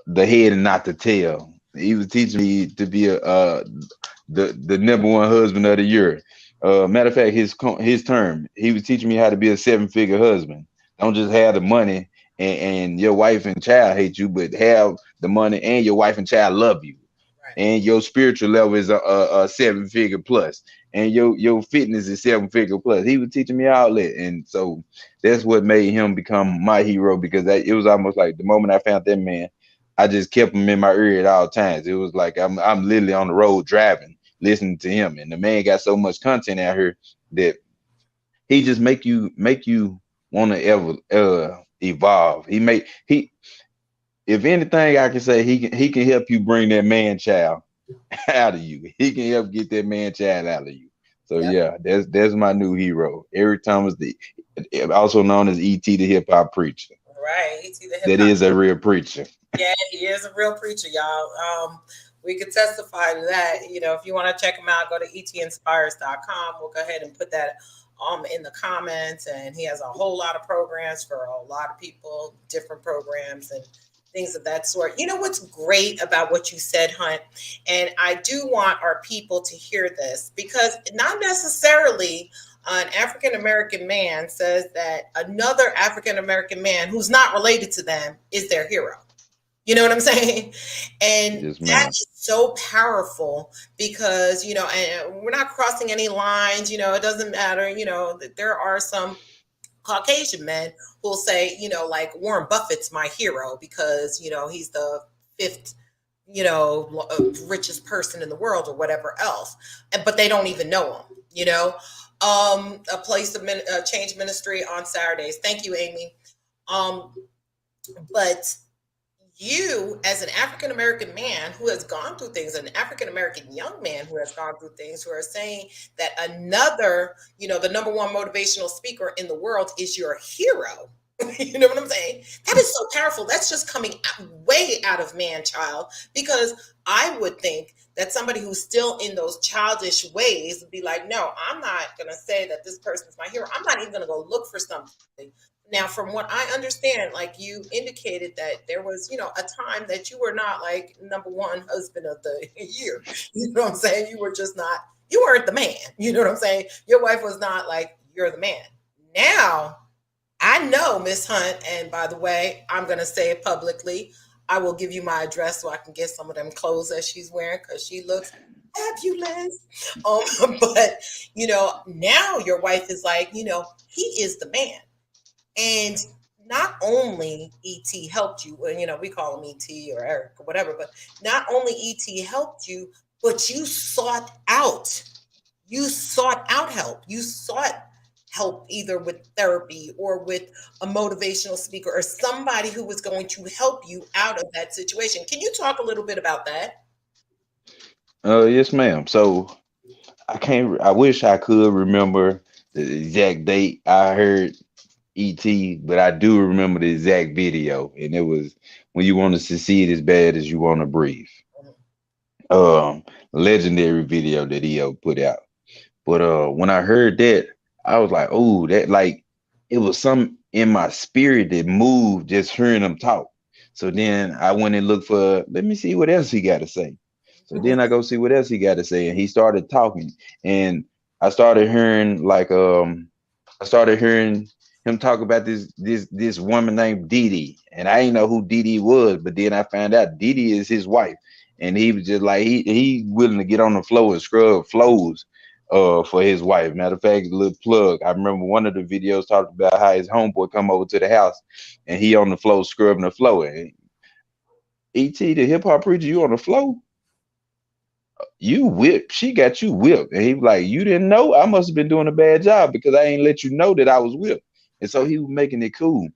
the head and not the tail. He was teaching me to be the number one husband of the year. Matter of fact, his term, he was teaching me how to be a 7-figure husband. Don't just have the money and your wife and child hate you, but have the money and your wife and child love you. Right. And your spiritual level is a 7-figure plus, and your fitness is 7-figure plus. He was teaching me all that, and so that's what made him become my hero because it was almost like the moment I found that man, I just kept him in my ear at all times. It was like I'm literally on the road driving, listening to him, and the man got so much content out here that he just make you want to ever evolve. He if anything I can say, he can help you bring that man child out of you. He can help get that man child out of you. So yeah, that's my new hero, Eric Thomas, also known as ET the hip hop preacher. Right, ET the hip hop. That is a real preacher. Yeah, he is a real preacher, y'all. We could testify to that. You know, if you want to check him out, go to etinspires.com. We'll go ahead and put that in the comments. And he has a whole lot of programs for a lot of people, different programs and things of that sort. You know what's great about what you said, Hunt? And I do want our people to hear this because not necessarily an African-American man says that another African-American man who's not related to them is their hero. You know what I'm saying? And yes, that is so powerful because, you know, and we're not crossing any lines, you know, it doesn't matter, you know, there are some Caucasian men who will say, you know, like Warren Buffett's my hero because, you know, he's the 5th, you know, richest person in the world or whatever else. But they don't even know him, you know. A place of change ministry on Saturdays. Thank you, Amy. But you, as an African-American man who has gone through things, an African-American young man who has gone through things, who are saying that another, you know, the number one motivational speaker in the world is your hero. You know what I'm saying? That is so powerful. That's just coming way out of man-child, because I would think that somebody who's still in those childish ways would be like, no, I'm not going to say that this person's my hero. I'm not even going to go look for something. Now, from what I understand, like you indicated that there was, you know, a time that you were not like number one husband of the year. You know what I'm saying? You were just not, you weren't the man. You know what I'm saying? Your wife was not like you're the man. Now, I know Miss Hunt, and by the way, I'm going to say it publicly. I will give you my address so I can get some of them clothes that she's wearing because she looks fabulous. But, now your wife is like, he is the man. And not only ET helped you, we call him ET or Eric or whatever, but not only ET helped you, but you sought out help. You sought help either with therapy or with a motivational speaker or somebody who was going to help you out of that situation. Can you talk a little bit about that? Yes, ma'am. So I can't. I wish I could remember the exact date I heard ET, but I do remember the exact video, and it was when you want to succeed as bad as you want to breathe. Um, Legendary video that EO put out. But when I heard that, I was like, oh, that like it was some in my spirit that moved just hearing him talk. So then I went and looked for, let me see what else he got to say. So then I go see what else he got to say, and he started talking, and I started hearing I started hearing him talk about this woman named Dee Dee, and I didn't know who Dee Dee was, but then I found out Dee Dee is his wife, and he was just like he willing to get on the floor and scrub floors for his wife. Matter of fact, a little plug. I remember one of the videos talked about how his homeboy come over to the house and he on the floor scrubbing the floor. And ET, the hip hop preacher, you on the floor? You whipped. She got you whipped. And he was like, you didn't know? I must have been doing a bad job because I ain't let you know that I was whipped. And so he was making it cool.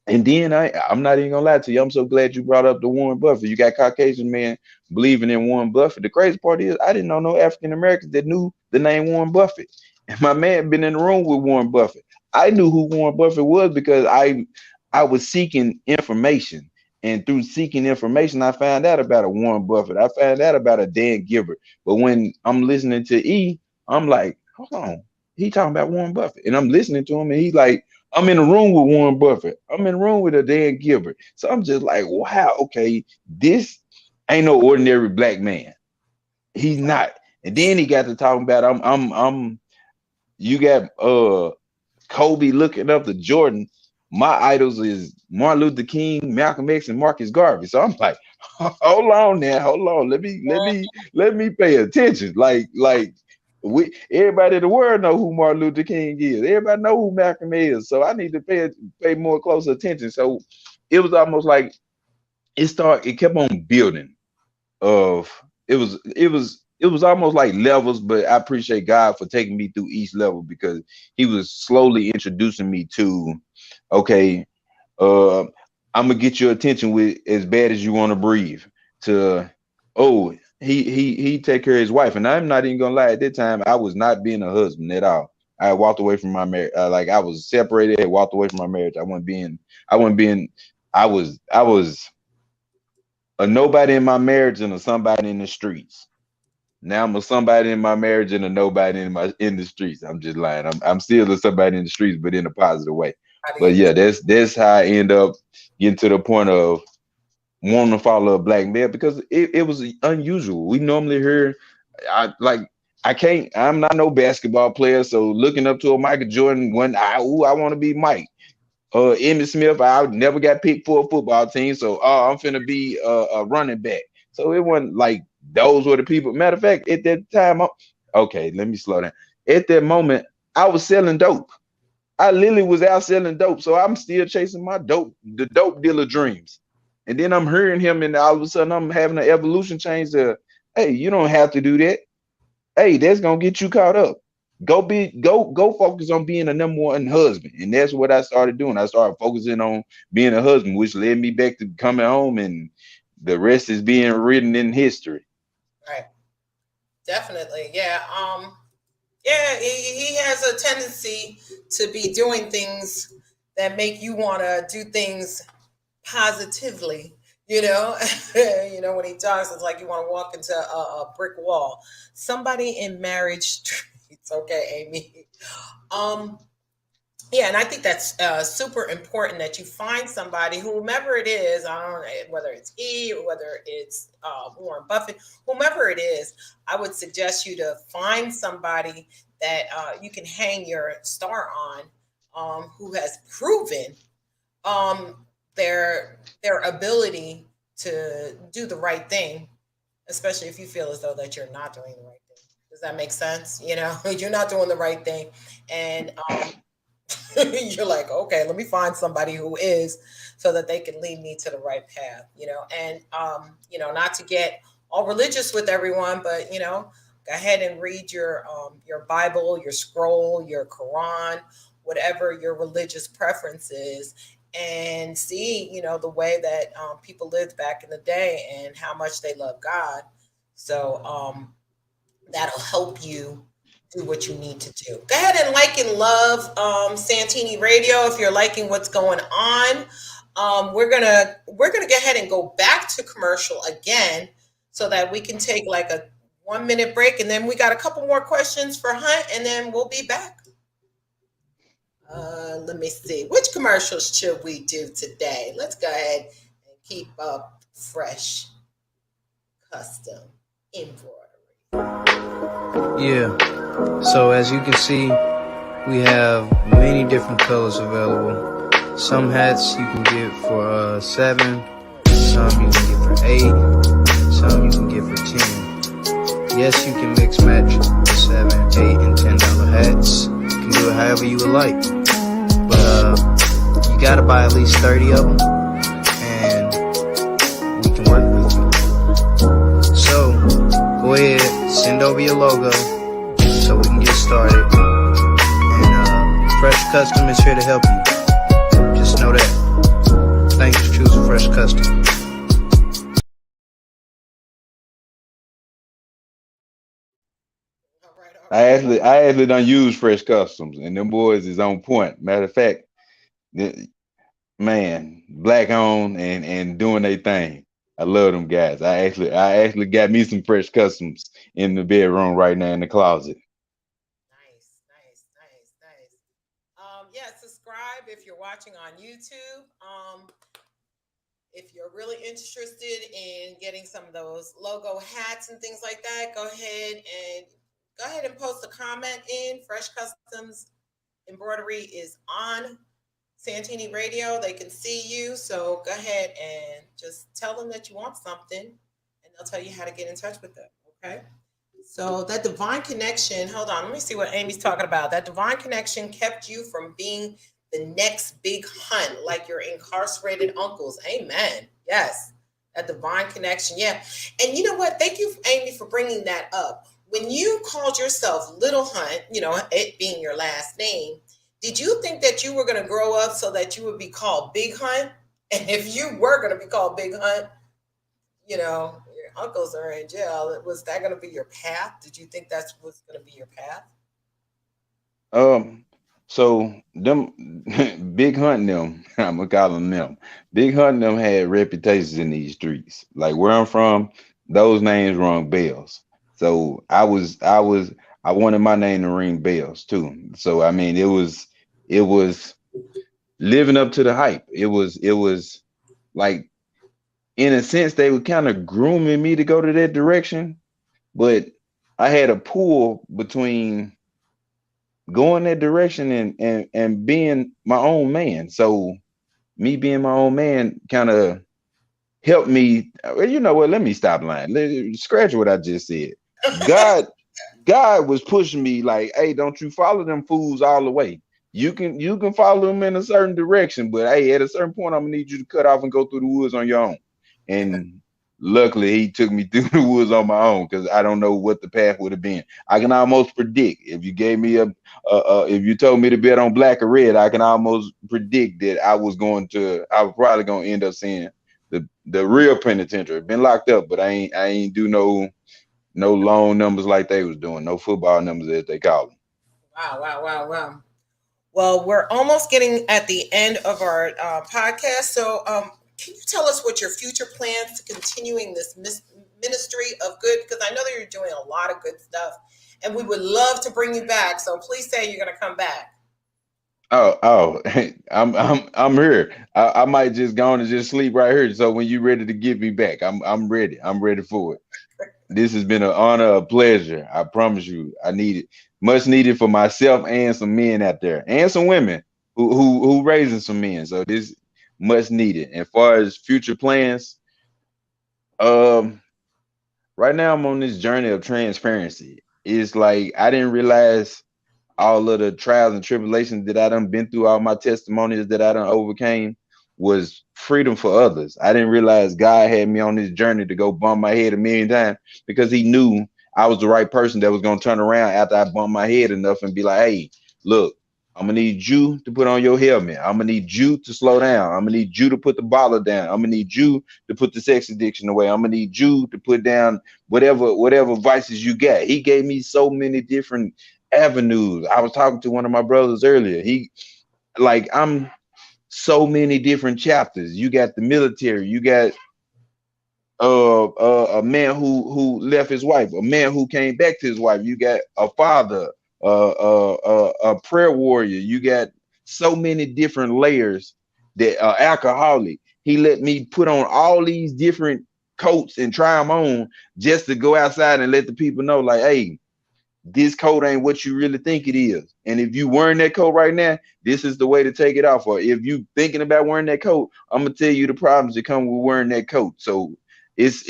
And then I'm not even gonna lie to you. I'm so glad you brought up the Warren Buffett. You got Caucasian man believing in Warren Buffett. The crazy part is I didn't know no African Americans that knew the name Warren Buffett. And my man been in the room with Warren Buffett. I knew who Warren Buffett was because I was seeking information. And through seeking information, I found out about a Warren Buffett. I found out about a Dan Gilbert. But when I'm listening to I'm like, hold on. He talking about Warren Buffett. And I'm listening to him and he's like, I'm in the room with Warren Buffett. I'm in the room with a Dan Gilbert. So I'm just like, wow, okay, this ain't no ordinary black man. He's not. And then he got to talking about you got Kobe looking up to Jordan. My idols is Martin Luther King, Malcolm X, and Marcus Garvey. So I'm like, hold on now, hold on. Let me pay attention. Like everybody in the world know who Martin Luther King is. Everybody know who Malcolm is. So I need to pay more close attention. So it was almost like it kept on building of it was almost like levels, but I appreciate God for taking me through each level because he was slowly introducing me to, okay, I'm gonna get your attention with as bad as you want to breathe to, oh, he take care of his wife. And I'm not even gonna lie, at that time I was not being a husband at all. I walked away from my marriage. Like I was separated, I walked away from my marriage. I was a nobody in my marriage and a somebody in the streets. Now I'm a somebody in my marriage and a nobody in the streets. I'm just lying. I'm still a somebody in the streets, but in a positive way. But yeah, that's how I end up getting to the point of wanting to follow a black man because it was unusual. We normally hear I'm not no basketball player, so looking up to a Michael Jordan when I want to be Mike. Emmitt Smith, I never got picked for a football team, so I'm finna be a running back. So it wasn't like those were the people. Matter of fact, at that time, okay, let me slow down. At that moment, I was selling dope. I literally was out selling dope, so I'm still chasing the dope dealer dreams. And then I'm hearing him, and all of a sudden, I'm having an evolution change to, hey, you don't have to do that. Hey, that's gonna get you caught up. Go focus on being a number one husband. And that's what I started doing. I started focusing on being a husband, which led me back to coming home, and the rest is being written in history. Right. Definitely. Yeah. Yeah, he has a tendency to be doing things that make you want to do things positively. When he talks, it's like you want to walk into a brick wall. Somebody in marriage streets, okay, Amy. Yeah, and I think that's super important that you find somebody, whomever it is. I don't know whether it's he or whether it's Warren Buffett, whomever it is. I would suggest you to find somebody that you can hang your star on, who has proven um, their ability to do the right thing, especially if you feel as though that you're not doing the right thing. Does that make sense? You know, you're not doing the right thing, and you're like, okay, let me find somebody who is, so that they can lead me to the right path, and not to get all religious with everyone, but go ahead and read your Bible, your scroll, your Quran, whatever your religious preference is, and see, the way that people lived back in the day and how much they love God. So that'll help you do what you need to do. Go ahead and like and love Santini Radio if you're liking what's going on. We're gonna go ahead and go back to commercial again, so that we can take like a 1 minute break, and then we got a couple more questions for Hunt, and then we'll be back. Let me see, which commercials should we do today? Let's go ahead and keep up fresh custom embroidery. Yeah. So as you can see, we have many different colors available. Some hats you can get for $7, some you can get for $8, some you can get for $10. Yes, you can mix match the $7, $8, and $10 hats. You can do it however you would like. But you gotta buy at least 30 of them, and we can work with you. So go ahead, send over your logo so we can get started. And Fresh Custom is here to help you. Just know that. Thanks for choosing Fresh Custom. All right, all right. I actually don't use Fresh Customs, and them boys is on point. Matter of fact, man, black on and doing their thing. I love them guys. I actually got me some Fresh Customs in the bedroom right now in the closet. Nice, nice, nice, nice. Yeah, subscribe if you're watching on YouTube. If you're really interested in getting some of those logo hats and things like that, go ahead and post a comment in. Fresh Customs Embroidery is on Santini Radio. They can see you, so go ahead and just tell them that you want something, and they'll tell you how to get in touch with them. Okay. So that divine connection, hold on, let me see what Amy's talking about. That divine connection kept you from being the next big hunt like your incarcerated uncles. Amen. Yes. That divine connection. Yeah. And you know what? Thank you, Amy, for bringing that up. When you called yourself Little Hunt, it being your last name, did you think that you were going to grow up so that you would be called Big Hunt? And if you were going to be called Big Hunt, your uncles are in jail. Was that going to be your path? Did you think that's what's going to be your path? Um, so them Big Hunt them, I'm gonna call them. Big Hunt them had reputations in these streets. Like where I'm from, those names rung bells. So I wanted my name to ring bells too. So I mean, it was living up to the hype. It was like in a sense they were kind of grooming me to go to that direction, but I had a pull between going that direction and being my own man. So me being my own man kind of helped me. Well, you know what? Let me stop lying. Scratch what I just said. God, God was pushing me like, hey, don't you follow them fools all the way. You can follow them in a certain direction, but hey, at a certain point, I'm gonna need you to cut off and go through the woods on your own. And luckily, he took me through the woods on my own because I don't know what the path would have been. I can almost predict if you gave me if you told me to bet on black or red, I can almost predict that I was probably gonna end up seeing the real penitentiary. Been locked up, but I ain't do no long numbers like they was doing, no football numbers as they call them. Wow, wow, wow, wow. Well, we're almost getting at the end of our podcast. So, can you tell us what your future plans to continuing this ministry of good? Because I know that you're doing a lot of good stuff, and we would love to bring you back. So, please say you're going to come back. Oh, I'm here. I might just go on and just sleep right here. So when you're ready to get me back, I'm ready. I'm ready for it. This has been an honor, a pleasure. I promise you. I need it. Much needed for myself and some men out there. And some women who raising some men. So this much needed. And far as future plans, um right now I'm on this journey of transparency. It's like I didn't realize all of the trials and tribulations that I done been through, all my testimonies that I done overcame was freedom for others. I didn't realize God had me on this journey to go bump my head a million times because he knew I was the right person that was gonna turn around after I bumped my head enough and be like, hey, look, I'm gonna need you to put on your helmet. I'm gonna need you to slow down. I'm gonna need you to put the bottle down. I'm gonna need you to put the sex addiction away. I'm gonna need you to put down whatever vices you got. He gave me so many different avenues. I was talking to one of my brothers earlier. I'm so many different chapters. You got the military, you got a man who left his wife, a man who came back to his wife, you got a father, a prayer warrior, you got so many different layers that alcoholic. He let me put on all these different coats and try them on just to go outside and let the people know, like, hey, this coat ain't what you really think it is. And if you wearing that coat right now, this is the way to take it off. Or if you thinking about wearing that coat, I'm gonna tell you the problems that come with wearing that coat. So it's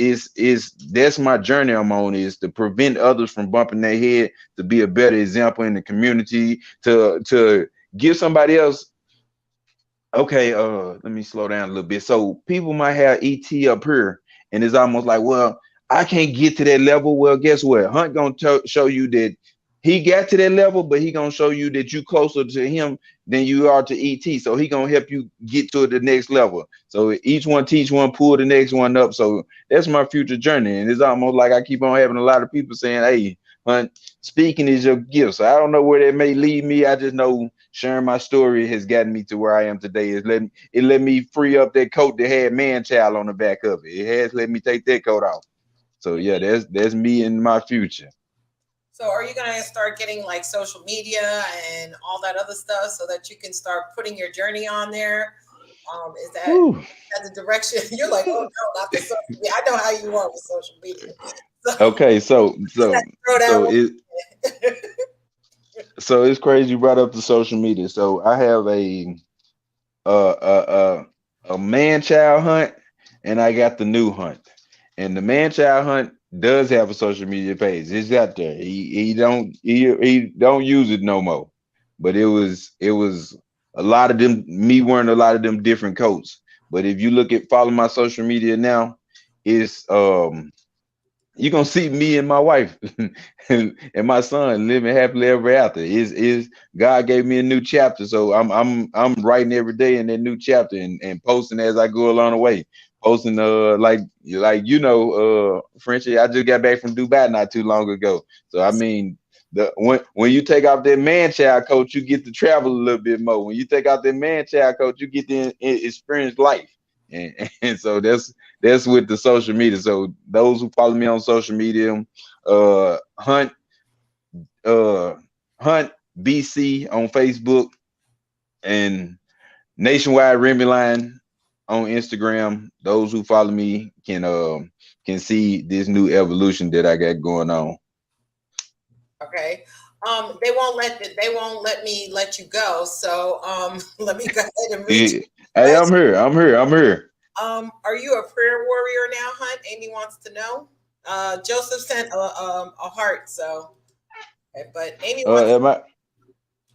that's my journey I'm on, is to prevent others from bumping their head, to be a better example in the community, to give somebody else. Okay, let me slow down a little bit. So people might have ET up here, and it's almost like, well, I can't get to that level. Well, guess what? Hunt gonna show you that he got to that level, but he gonna show you that you closer to him than you are to ET. So he gonna help you get to the next level. So each one teach one, pull the next one up. So that's my future journey, and it's almost like I keep on having a lot of people saying, "Hey, Hunt, speaking is your gift." So I don't know where that may lead me. I just know sharing my story has gotten me to where I am today. It let me free up that coat that had man child on the back of it. It has let me take that coat off. So yeah, that's me in my future. So are you gonna start getting like social media and all that other stuff so that you can start putting your journey on there? Is that Whew. the direction? You're like, oh no, not the social media. I know how you are with social media. So Okay, so let's so throw so that it one. so it's crazy you brought up the social media. So I have uh uh a man child hunt, and I got the new hunt. And the man child hunt does have a social media page. It's out there. He don't use it no more. But it was a lot of them, me wearing a lot of them different coats. But if you look at follow my social media now, it's you're gonna see me and my wife and my son living happily ever after. Is God gave me a new chapter, so I'm writing every day in that new chapter, and posting as I go along the way. Posting like Frenchie, I just got back from Dubai not too long ago. So I mean, the when you take off that man child coat, you get to travel a little bit more. When you take out that man child coat, you get to experience life. And so that's with the social media. So those who follow me on social media, uh, Hunt, uh, Hunt BC on Facebook, and Nationwide Remy Line on Instagram. Those who follow me can see this new evolution that I got going on. Okay. They won't let me let you go. So let me go ahead and reach. Hey, I'm here. I'm here. I'm here. Are you a prayer warrior now, Hunt? Amy wants to know. Joseph sent a heart, so but Amy wants. Am I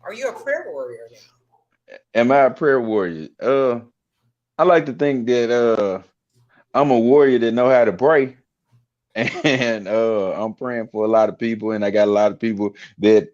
Are you a prayer warrior now? am I a prayer warrior? I like to think that I'm a warrior that know how to pray. And I'm praying for a lot of people, and I got a lot of people that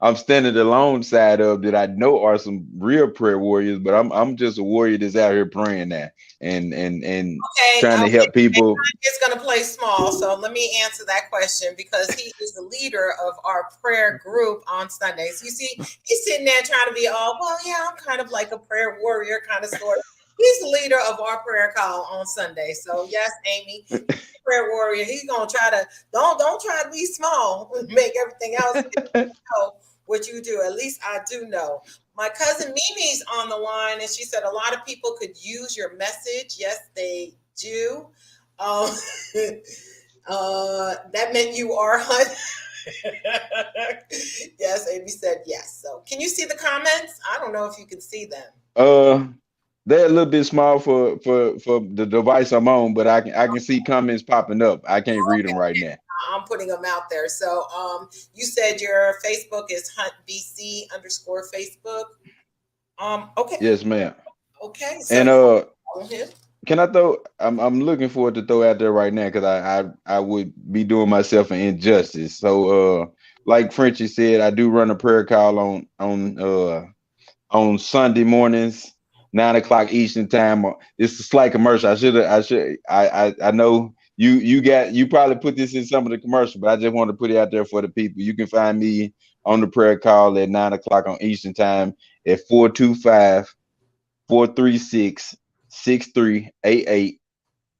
I'm standing alongside of that I know are some real prayer warriors, but I'm just a warrior that's out here praying now and Okay, trying to help people. is going to play small. So let me answer that question because he is the leader of our prayer group on Sundays. You see, he's sitting there trying to be all, well, yeah, I'm kind of like a prayer warrior kind of sort of. He's the leader of our prayer call on Sunday. So yes, Amy, prayer warrior. He's gonna try to don't try to be small. Make everything else. what you do. At least I do know. My cousin Mimi's on the line, and she said a lot of people could use your message. Yes, they do. Um, that meant you are Hunt. Yes, Amy said yes. So, can you see the comments? I don't know if you can see them. They're a little bit small for the device I'm on, but I can see comments popping up. I can't read them right now. I'm putting them out there. So, you said your Facebook is Hunt BC _. Facebook. Okay. Yes, ma'am. Okay. So, And him. can I throw? I'm looking forward to throw out there right now because I would be doing myself an injustice. So like Frenchie said, I do run a prayer call on Sunday mornings, 9 o'clock Eastern time. It's a slight commercial. I know you probably put this in some of the commercial, but I just want to put it out there for the people. You can find me on the prayer call at 9 o'clock on Eastern time at 425-436-6388.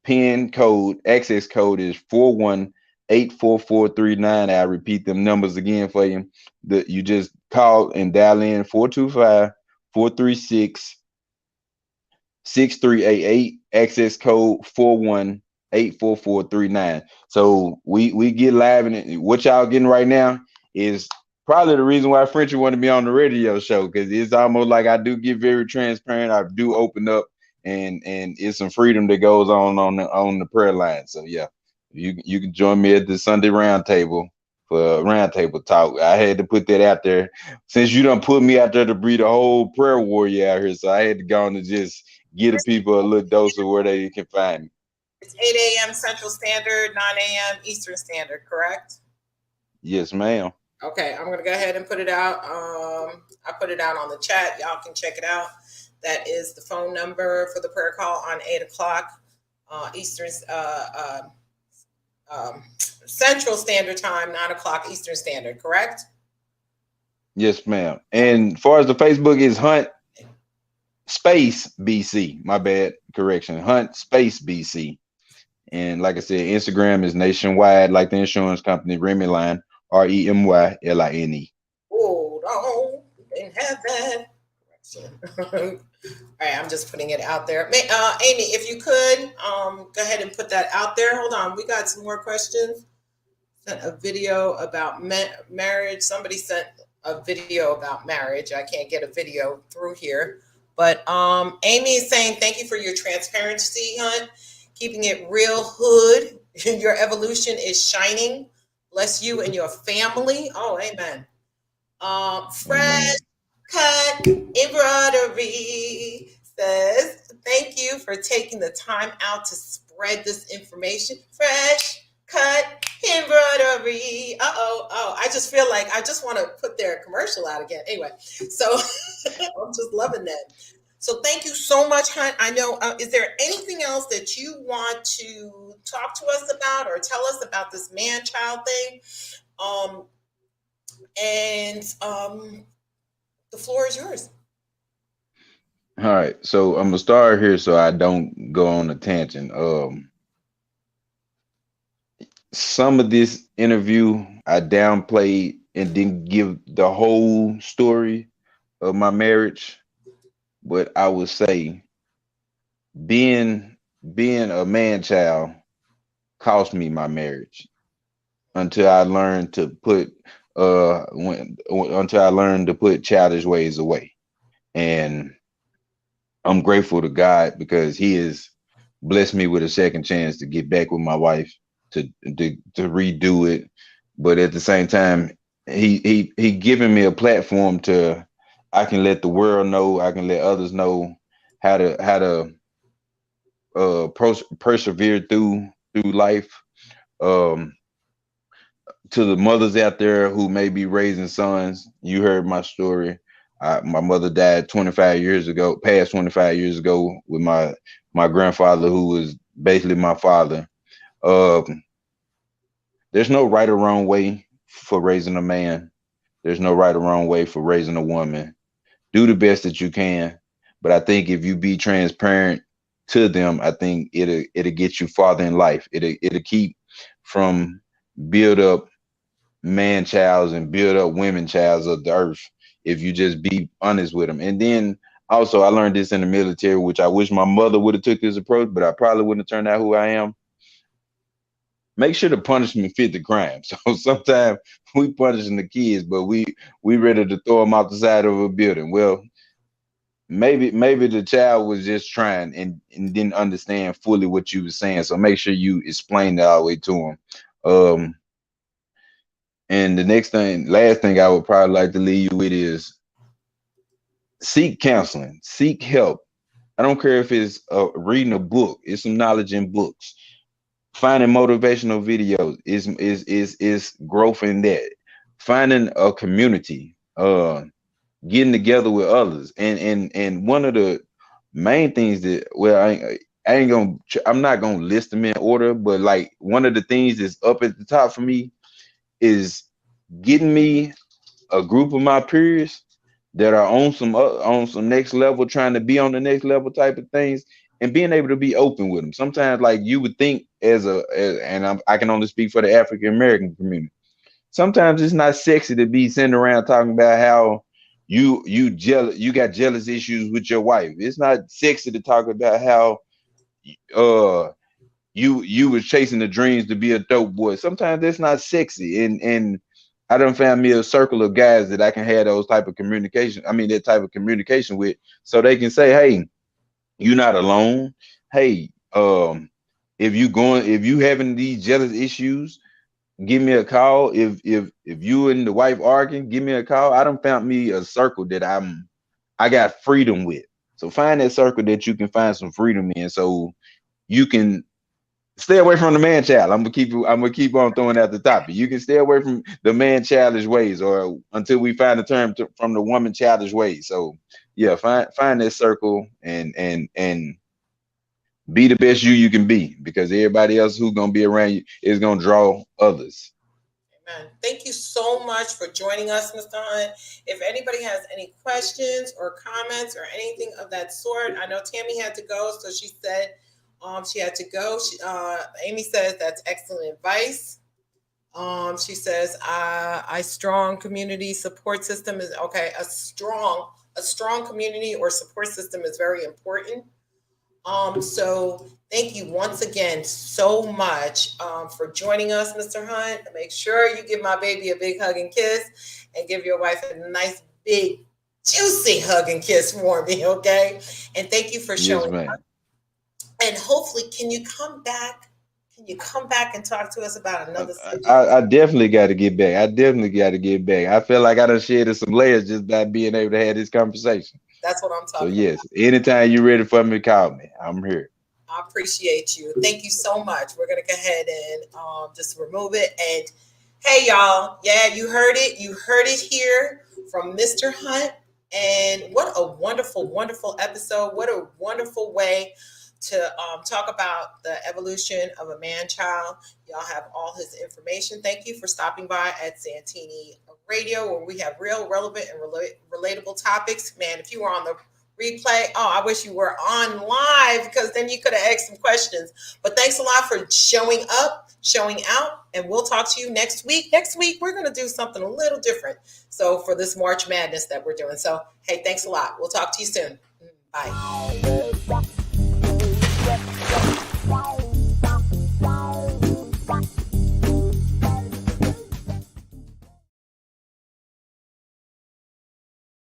Pin code, access code is 41-84439. I repeat them numbers again for you. You just call and dial in 425-436-6388. Access code 41-84439. So we get live, and what y'all getting right now is probably the reason why Frenchie wanted me on the radio show, because it's almost like I do get very transparent. I do open up, and it's some freedom that goes on the prayer line. So yeah, you can join me at the Sunday roundtable for roundtable talk. I had to put that out there since you done put me out there to be the whole prayer warrior out here. So I had to go on and just give the people a little dose of where they can find me. It's 8 a.m. Central Standard, 9 a.m. Eastern Standard, correct? Yes, ma'am. Okay, I'm gonna go ahead and put it out. I put it out on the chat. Y'all can check it out. That is the phone number for the prayer call on 8 o'clock Eastern Central Standard Time, 9 o'clock Eastern Standard, correct? Yes, ma'am. And as far as the Facebook is Hunt space BC. My bad, correction. Hunt space BC. And like I said, Instagram is nationwide, like the insurance company, Remyline, REMYLINE. Oh, no, didn't have that. All right, I'm just putting it out there. Amy, if you could, go ahead and put that out there. Hold on, we got some more questions. Sent a video about marriage. Somebody sent a video about marriage. I can't get a video through here. But Amy is saying, thank you for your transparency, Hunt. Keeping it real hood. Your evolution is shining. Bless you and your family. Oh, amen. Fresh Cut Embroidery says, thank you for taking the time out to spread this information. Fresh Cut Embroidery. I just feel like I just want to put their commercial out again. Anyway, so I'm just loving that. So thank you so much, Hunt. I know, is there anything else that you want to talk to us about or tell us about this man-child thing? The floor is yours. All right. So I'm going to start here so I don't go on a tangent. Some of this interview I downplayed and didn't give the whole story of my marriage. But I would say being a man child cost me my marriage until I learned to put childish ways away. And I'm grateful to God because He has blessed me with a second chance to get back with my wife to redo it. But at the same time, he given me a platform to I can let the world know, I can let others know how to persevere through life. To the mothers out there who may be raising sons, you heard my story. My mother died past 25 years ago with my grandfather, who was basically my father. There's no right or wrong way for raising a man. There's no right or wrong way for raising a woman. Do the best that you can. But I think if you be transparent to them, I think it'll get you farther in life. It'll keep from build up man childs and build up women childs of the earth if you just be honest with them. And then also I learned this in the military, which I wish my mother would have took this approach, but I probably wouldn't have turned out who I am. Make sure the punishment fit the crime. So sometimes we punishing the kids, but we ready to throw them out the side of a building. Well, maybe the child was just trying and didn't understand fully what you were saying. So make sure you explain that all the way to them. And the last thing I would probably like to leave you with is seek counseling, seek help. I don't care if it's reading a book, it's some knowledge in books. Finding motivational videos is growth in that. Finding a community, getting together with others, and one of the main things that I'm not gonna list them in order, but like one of the things that's up at the top for me is getting me a group of my peers that are on some next level, trying to be on the next level type of things, and being able to be open with them. Sometimes, like you would think, I can only speak for the African American community. Sometimes it's not sexy to be sitting around talking about how you got jealous issues with your wife. It's not sexy to talk about how you was chasing the dreams to be a dope boy. Sometimes that's not sexy. And I done found me a circle of guys that I can have those type of communication. I mean, that type of communication with, so they can say, hey, you're not alone. Hey, if you having these jealous issues, give me a call. If you and the wife arguing, give me a call. I done found me a circle that I got freedom with. So find that circle that you can find some freedom in, so you can stay away from the man child. I'm gonna keep on throwing out the topic. You can stay away from the man childish ways, or until we find the term from the woman childish ways. So yeah, find that circle and be the best you can be, because everybody else who's gonna be around you is gonna draw others. Amen. Thank you so much for joining us, Mr. Hunt. If anybody has any questions or comments or anything of that sort, I know Tammy had to go, so she said she had to go. Amy says that's excellent advice. She says I strong community support system is okay. A strong community or support system is very important. So thank you once again so much for joining us, Mr. Hunt. Make sure you give my baby a big hug and kiss, and give your wife a nice, big, juicy hug and kiss for me, okay? And thank you for showing up. And hopefully, can you come back? Can you come back and talk to us about another subject? I definitely got to get back. I feel like I done shared some layers just by being able to have this conversation. That's what I'm talking about. So yes, anytime you're ready for me, call me. I'm here. I appreciate you. Thank you so much. We're going to go ahead and just remove it. And hey, y'all. Yeah, you heard it. You heard it here from Mr. Hunt. And what a wonderful, wonderful episode. What a wonderful way to talk about the evolution of a man-child. Y'all have all his information. Thank you for stopping by at Saintiny Radio, where we have real, relevant, and relatable topics. Man, if you were on the replay, I wish you were on live, because then you could have asked some questions. But thanks a lot for showing up, showing out, and we'll talk to you next week. Next week, we're going to do something a little different. So for this March Madness that we're doing. So, hey, thanks a lot. We'll talk to you soon. Bye.